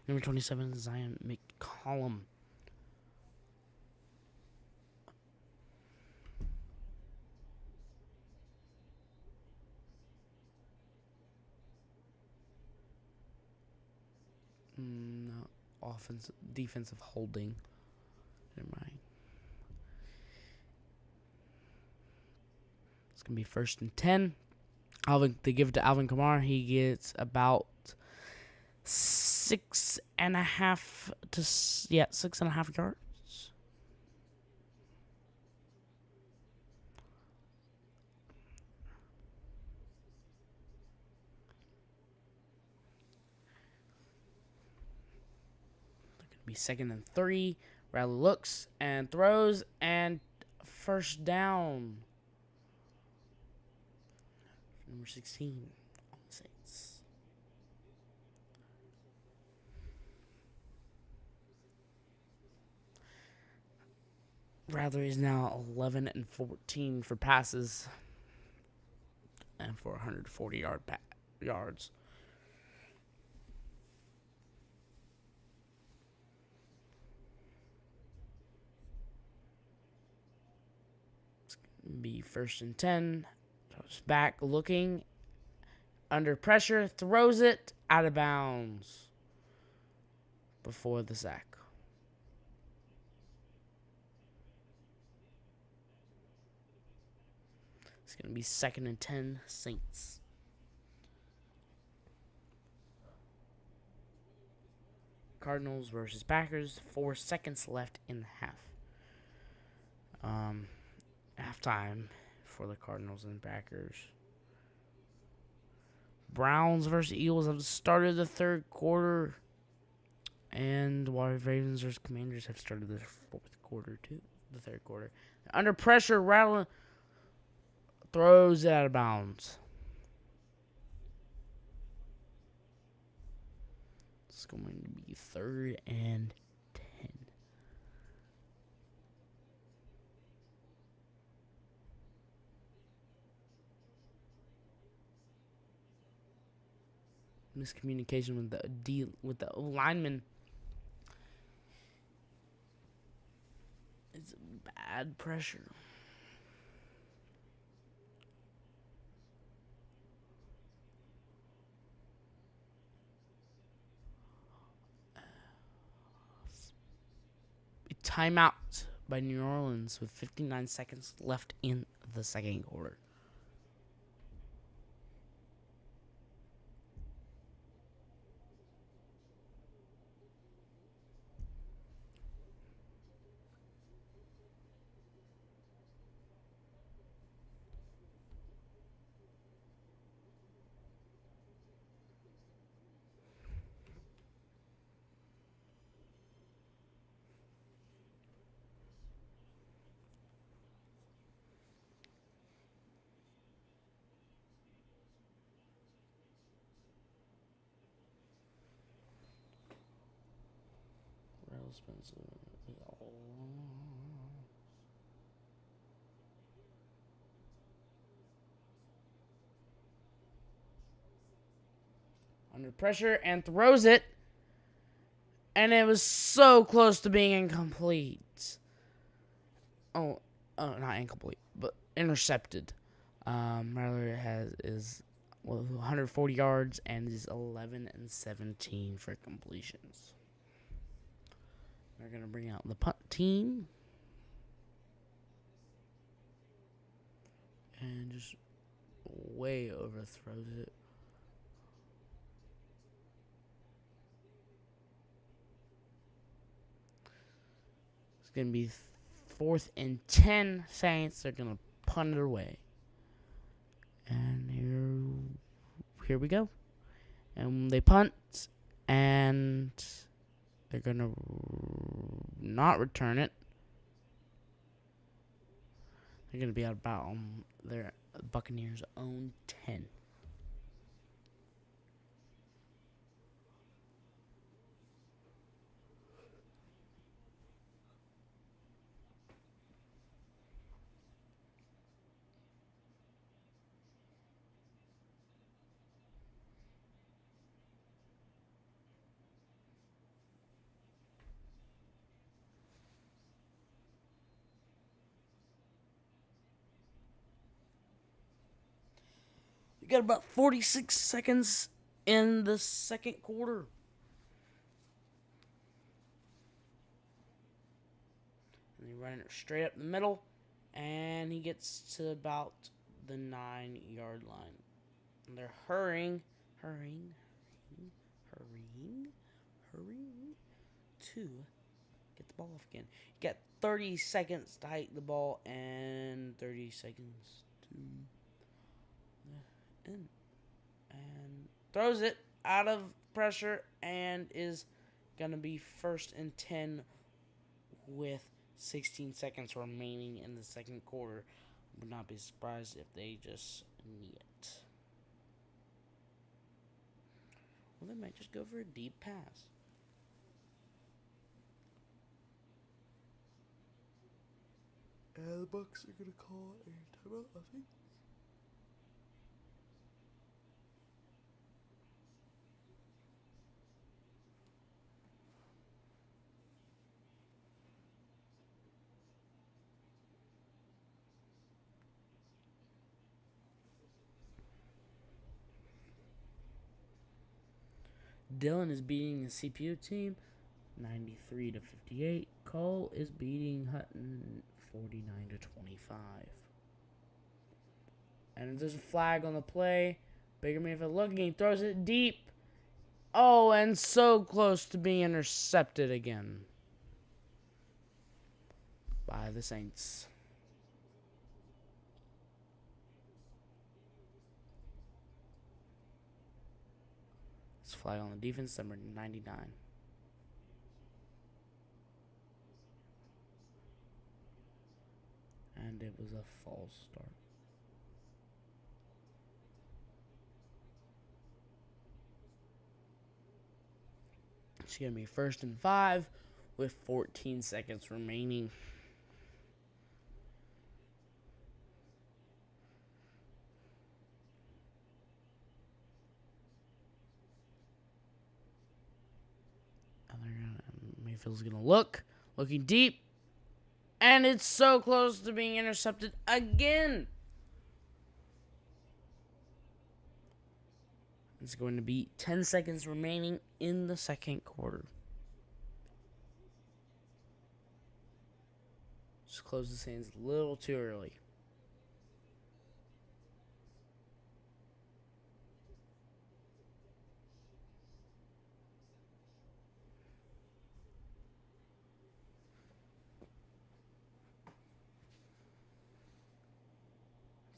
number 27, Zion McCollum. No, defensive holding. Never mind. It's gonna be 1st and 10. They give it to Alvin Kamara. He gets about 6.5 yards. They're gonna be 2nd and 3. Riley looks and throws, and 1st down. Number 16 on the Saints. Rattler is now 11-14 for passes and for 140 yards. It's going to be 1st and 10. Back looking, under pressure, throws it out of bounds before the sack. going to be 2nd and 10, Saints. Cardinals versus Packers. 4 seconds left in the half. Halftime for the Cardinals and Packers. Browns versus Eagles have started the 3rd quarter. And while Ravens versus Commanders have started the 4th quarter too. The 3rd quarter. Under pressure, Rattler throws it out of bounds. It's going to be 3rd and 10. Miscommunication with the lineman. It's bad pressure. Timeout by New Orleans with 59 seconds left in the 2nd quarter. Under pressure and throws it. And it was so close to being incomplete. Oh, not incomplete, but intercepted. Rattler is 140 yards and is 11 and 17 for completions. They're going to bring out the punt team. And just way overthrows it. It's going to be 4th and 10, Saints. They're going to punt it away. And here we go. And they punt. And they're going to not return it. They're going to be at about their Buccaneers' own 10. We got about 46 seconds in the 2nd quarter. And they run it straight up the middle. And he gets to about the 9-yard line. And they're hurrying to get the ball off again. You got 30 seconds to hike the ball and 30 seconds to the end. And throws it out of pressure and is going to be 1st and 10 with 16 seconds remaining in the 2nd quarter. I would not be surprised if they just knee it. Well, they might just go for a deep pass. And the Bucs are going to call a timeout, I think. Dillon is beating the CPU team 93 to 58. Cole is beating Hutton 49 to 25. And there's a flag on the play. Baker Mayfield looking, he throws it deep. Oh, and so close to being intercepted again by the Saints. It's flag on the defense, number 99. And it was a false start. It's going to be 1st and 5 with 14 seconds remaining. Mayfield's going to looking deep. And it's so close to being intercepted again. It's going to be 10 seconds remaining in the second quarter. Just close the hands a little too early.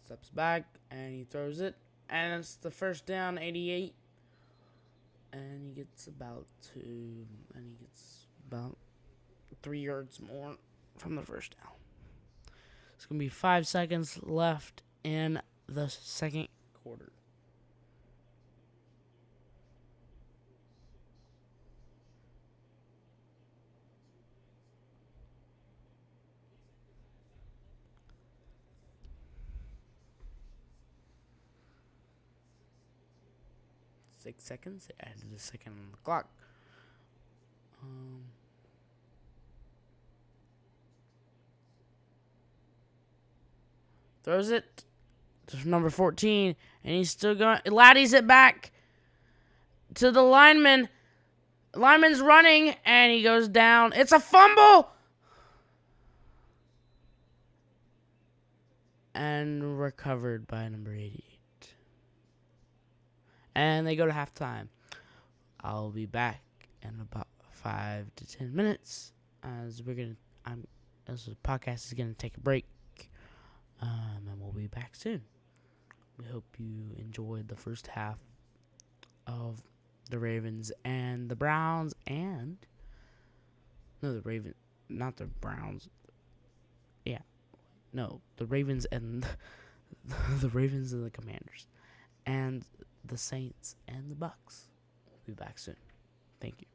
Steps back and he throws it. And it's the first down, 88. And he gets about 3 yards more from the first down. It's going to be 5 seconds left in the second quarter. Six seconds. Added a second on the clock. Throws it to number 14, and he's still going. Laddie's it back to the lineman. Lineman's running, and he goes down. It's a fumble! And recovered by number 88. And they go to halftime. I'll be back in about 5 to 10 minutes as the podcast is gonna take a break. And we'll be back soon. We hope you enjoyed the first half of the Ravens and the Browns and the Ravens and the Ravens and the Commanders and the Saints and the Bucks. We'll be back soon. Thank you.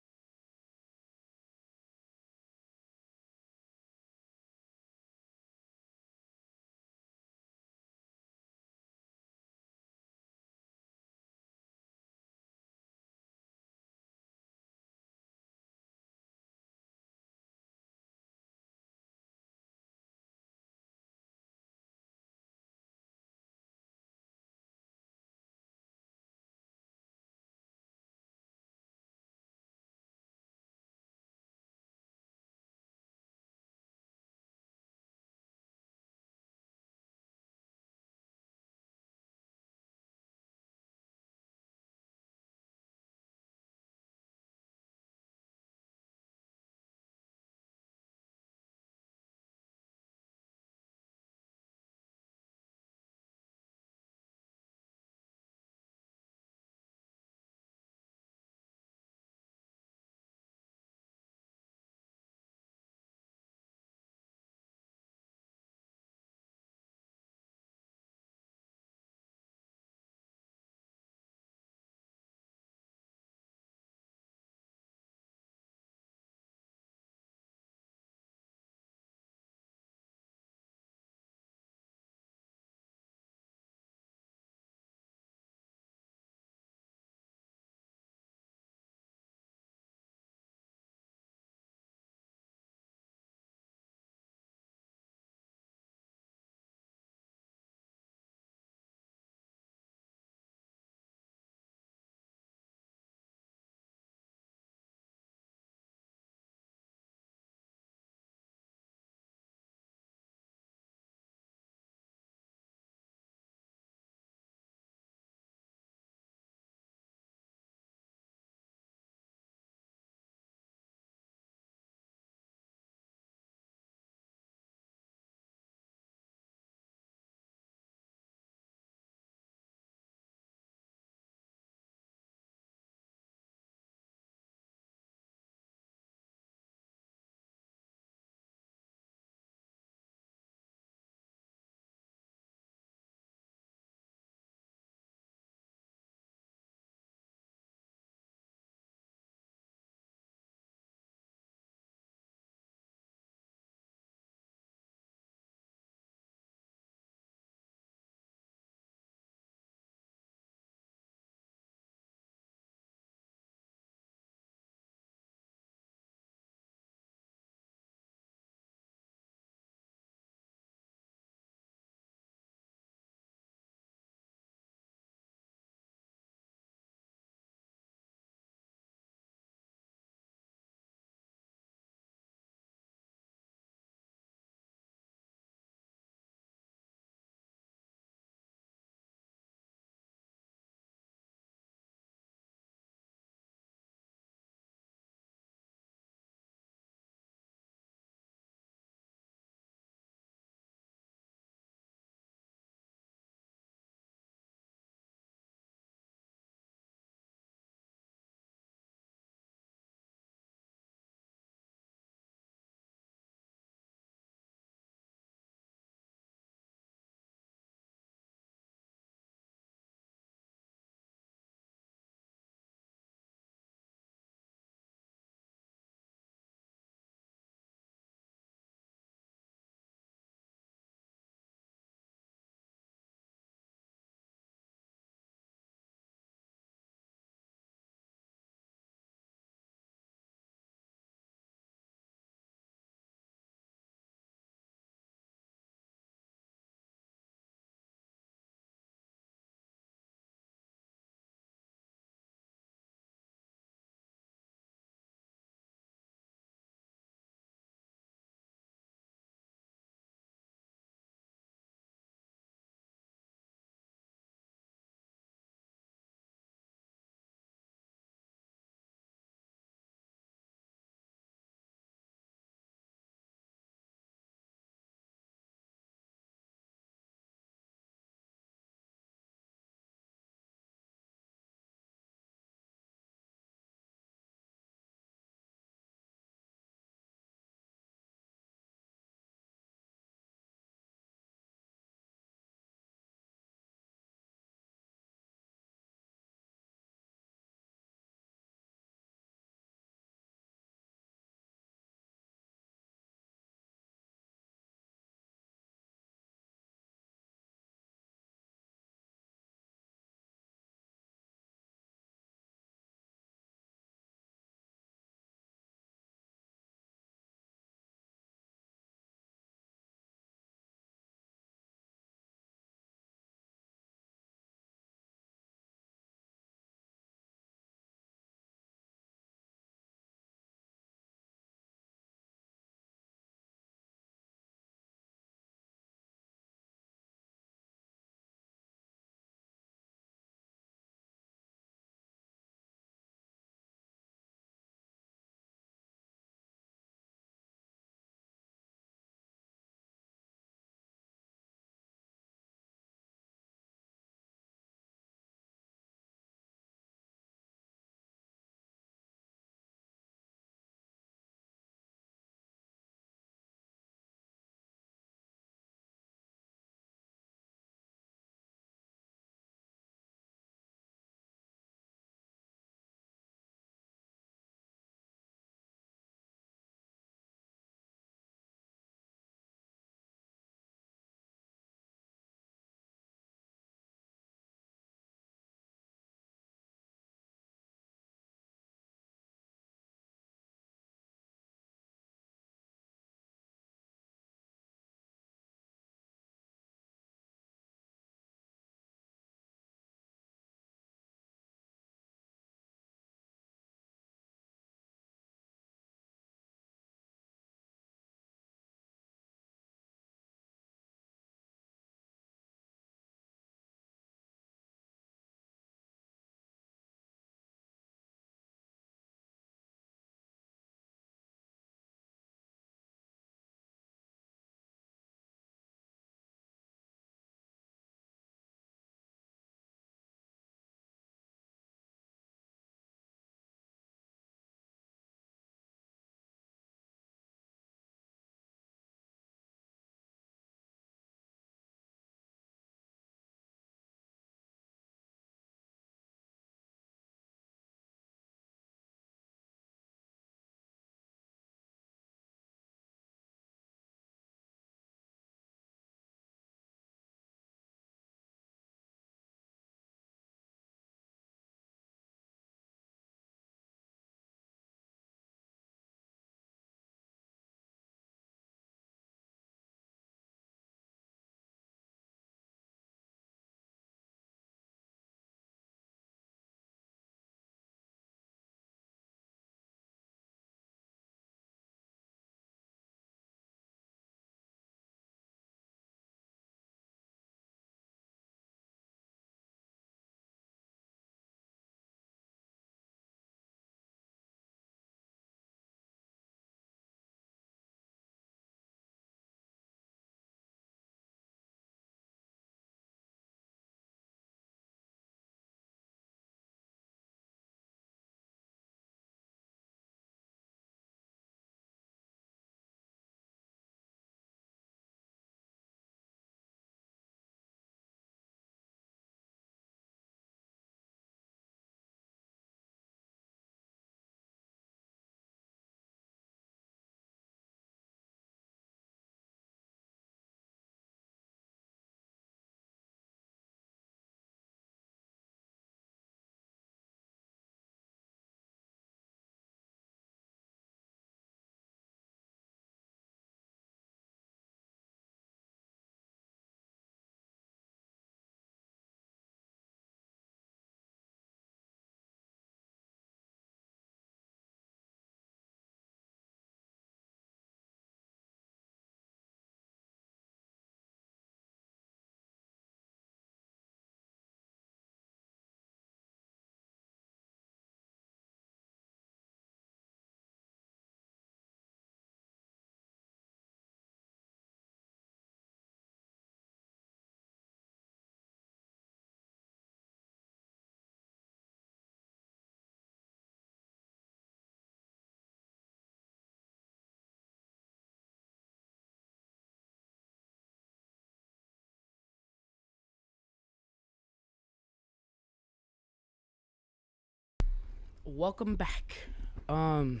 welcome back. Right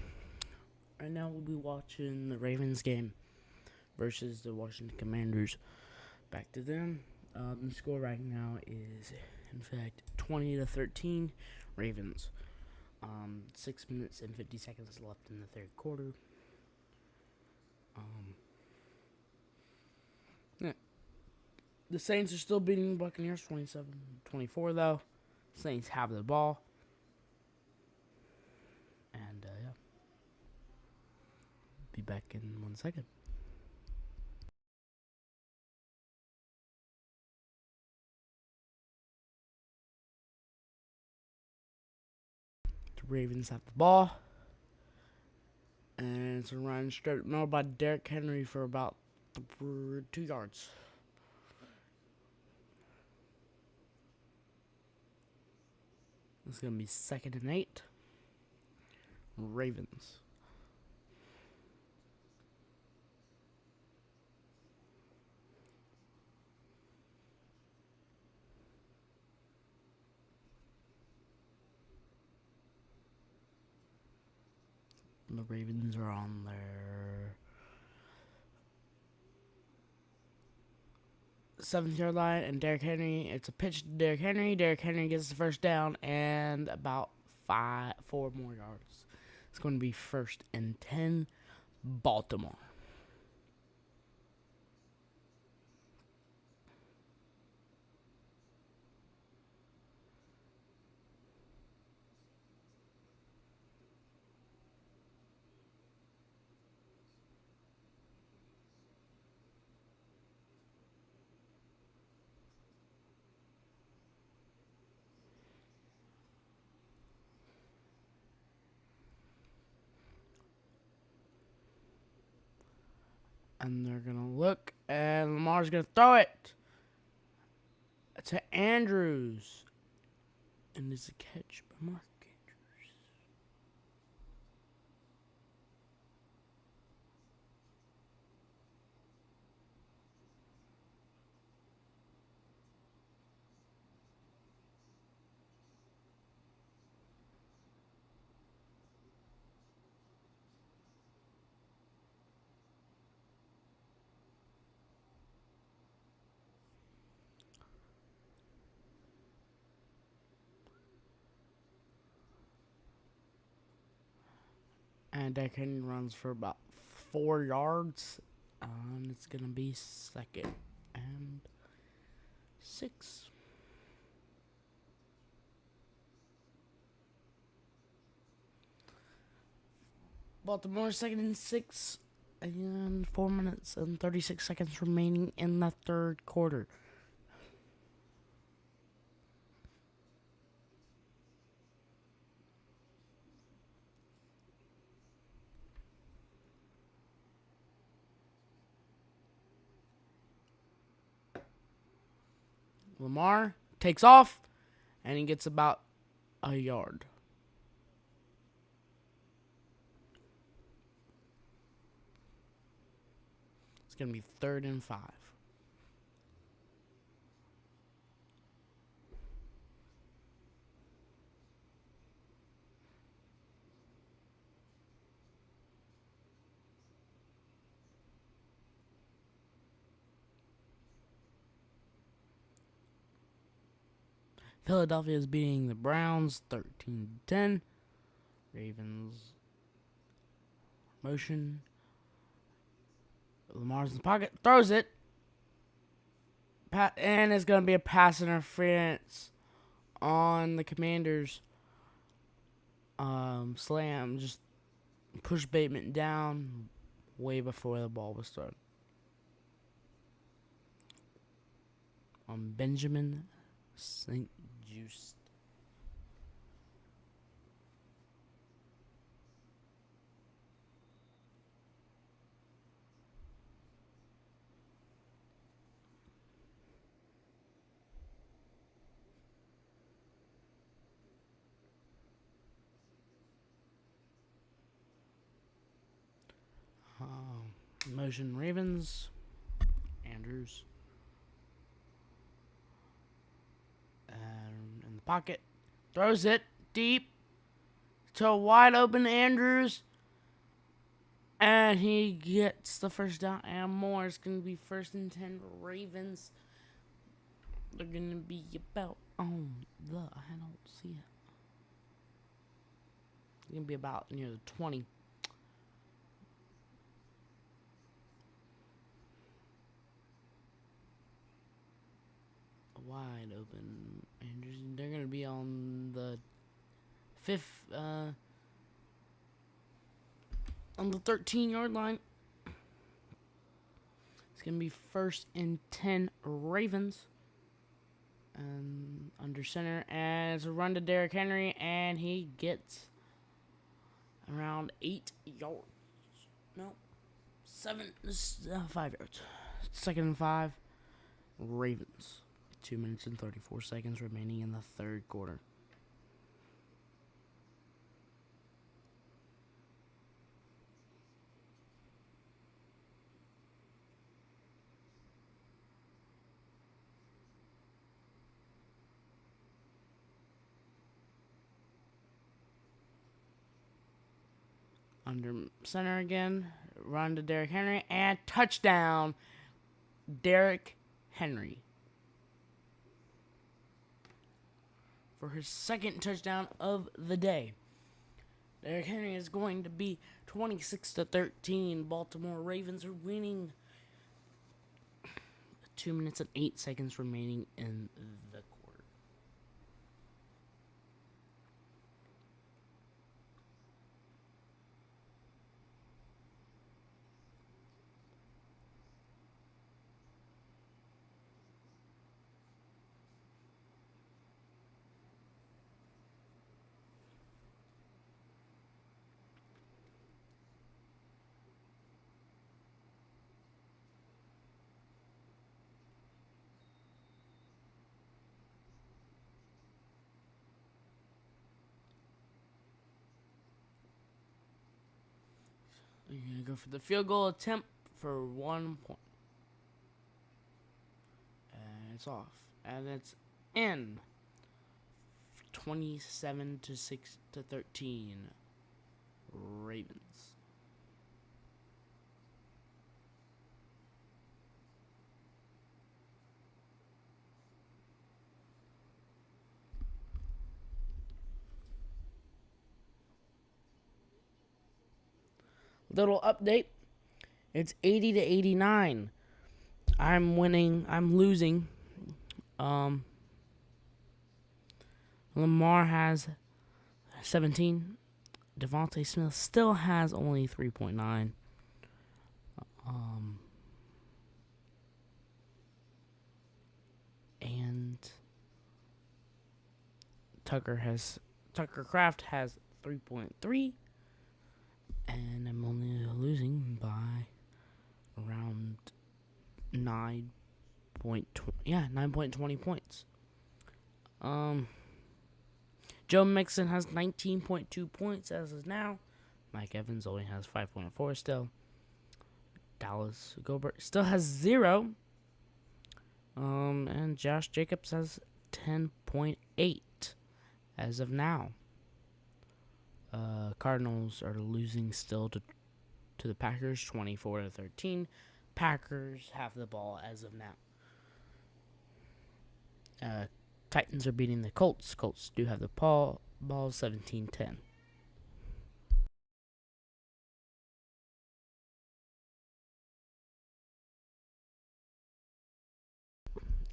now we'll be watching the Ravens game versus the Washington Commanders. Back to them. The score right now is, in fact, 20-13, Ravens. 6 minutes and 50 seconds left in the third quarter. Yeah. The Saints are still beating the Buccaneers 27-24, though. Saints have the ball. And, yeah. Be back in 1 second. The Ravens have the ball. And it's a run straight middle by Derrick Henry for about 2 yards. It's going to be 2nd and 8. Ravens. The Ravens are on their 7th-yard line, and Derrick Henry, it's a pitch to Derrick Henry. Derrick Henry gets the first down and about 4 more yards. It's going to be 1st and 10, Baltimore. And they're going to look, and Lamar's going to throw it to Andrews. And it's a catch by Mark Andrews. And Derrick Henry runs for about 4 yards. And it's going to be 2nd and 6. Baltimore 2nd and 6. And 4 minutes and 36 seconds remaining in the third quarter. Lamar takes off, and he gets about a yard. It's going to be 3rd and 5. Philadelphia is beating the Browns 13-10. Ravens motion. Lamar's in the pocket, throws it, and it's going to be a pass interference on the Commanders. Slam, just push Bateman down way before the ball was thrown. On Benjamin St. Juste. Motion Ravens. Andrews. And in the pocket. Throws it deep. to wide open Andrews. And he gets the first down and more. It's going to be 1st and 10 Ravens. They're going to be about on the, I don't see it. It's going to be about near the 20. Wide open Andrews. They're going to be on the 5th, on the 13-yard line. It's going to be 1st and 10 Ravens. And under center. And it's a run to Derrick Henry. And he gets around 8 yards. No. 5 yards. 2nd and 5. Ravens. 2 minutes and 34 seconds remaining in the 3rd quarter. Under center again. Run to Derrick Henry. And touchdown. Derrick Henry. For his 2nd touchdown of the day. Derrick Henry is going to be 26-13. Baltimore Ravens are winning. 2 minutes and 8 seconds remaining in the quarter. You're going to go for the field goal attempt for 1 point. And it's off. And it's in. 27-6-13. Ravens. Little update. It's 80-89. I'm winning. I'm losing. Lamar has 17. Devontae Smith still has only 3.9. And Tucker Craft has 3.3. And I'm only losing by around 9.20 points. Joe Mixon has 19.2 points as of now. Mike Evans only has 5.4 still. Dallas Gobert still has 0. And Josh Jacobs has 10.8 as of now. Cardinals are losing still to the Packers, 24-13. Packers have the ball as of now. Titans are beating the Colts. Colts do have the ball 17-10.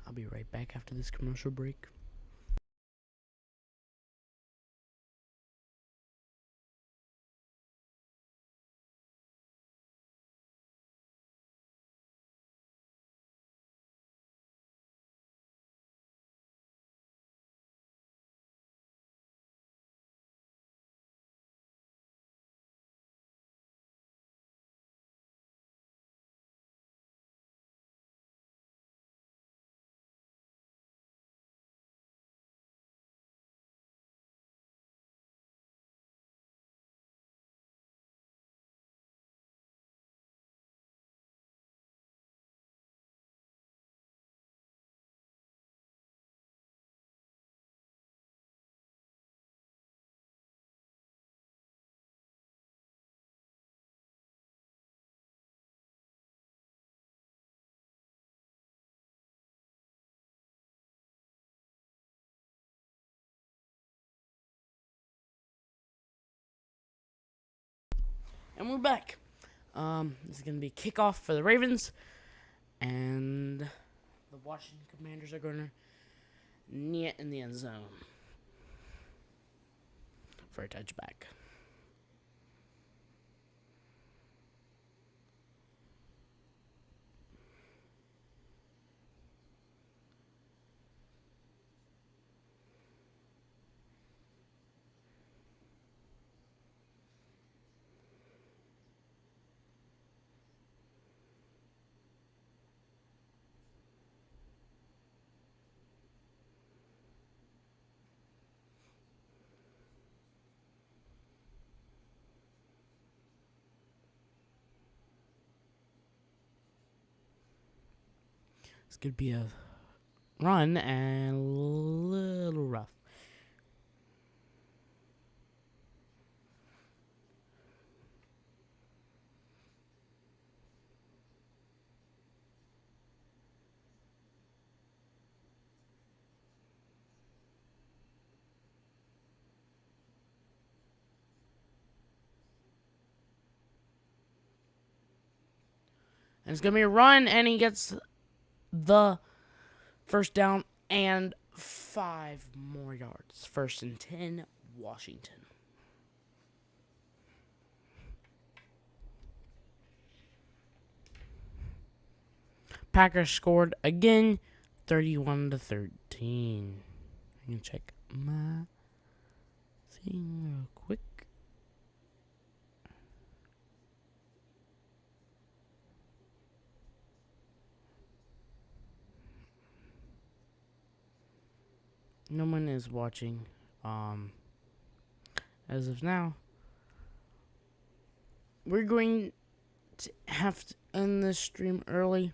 I'll be right back after this commercial break. And we're back. This is going to be kickoff for the Ravens. And the Washington Commanders are going to knee it in the end zone for a touchback. It's going to be a run and a little rough. And it's going to be a run, and he gets the first down and 5 more yards. 1st and 10, Washington. Packers scored again, 31-13. I can check my thing real quick. No one is watching, as of now. We're going to have to end this stream early,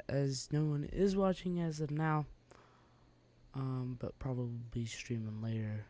as no one is watching as of now, but probably streaming later.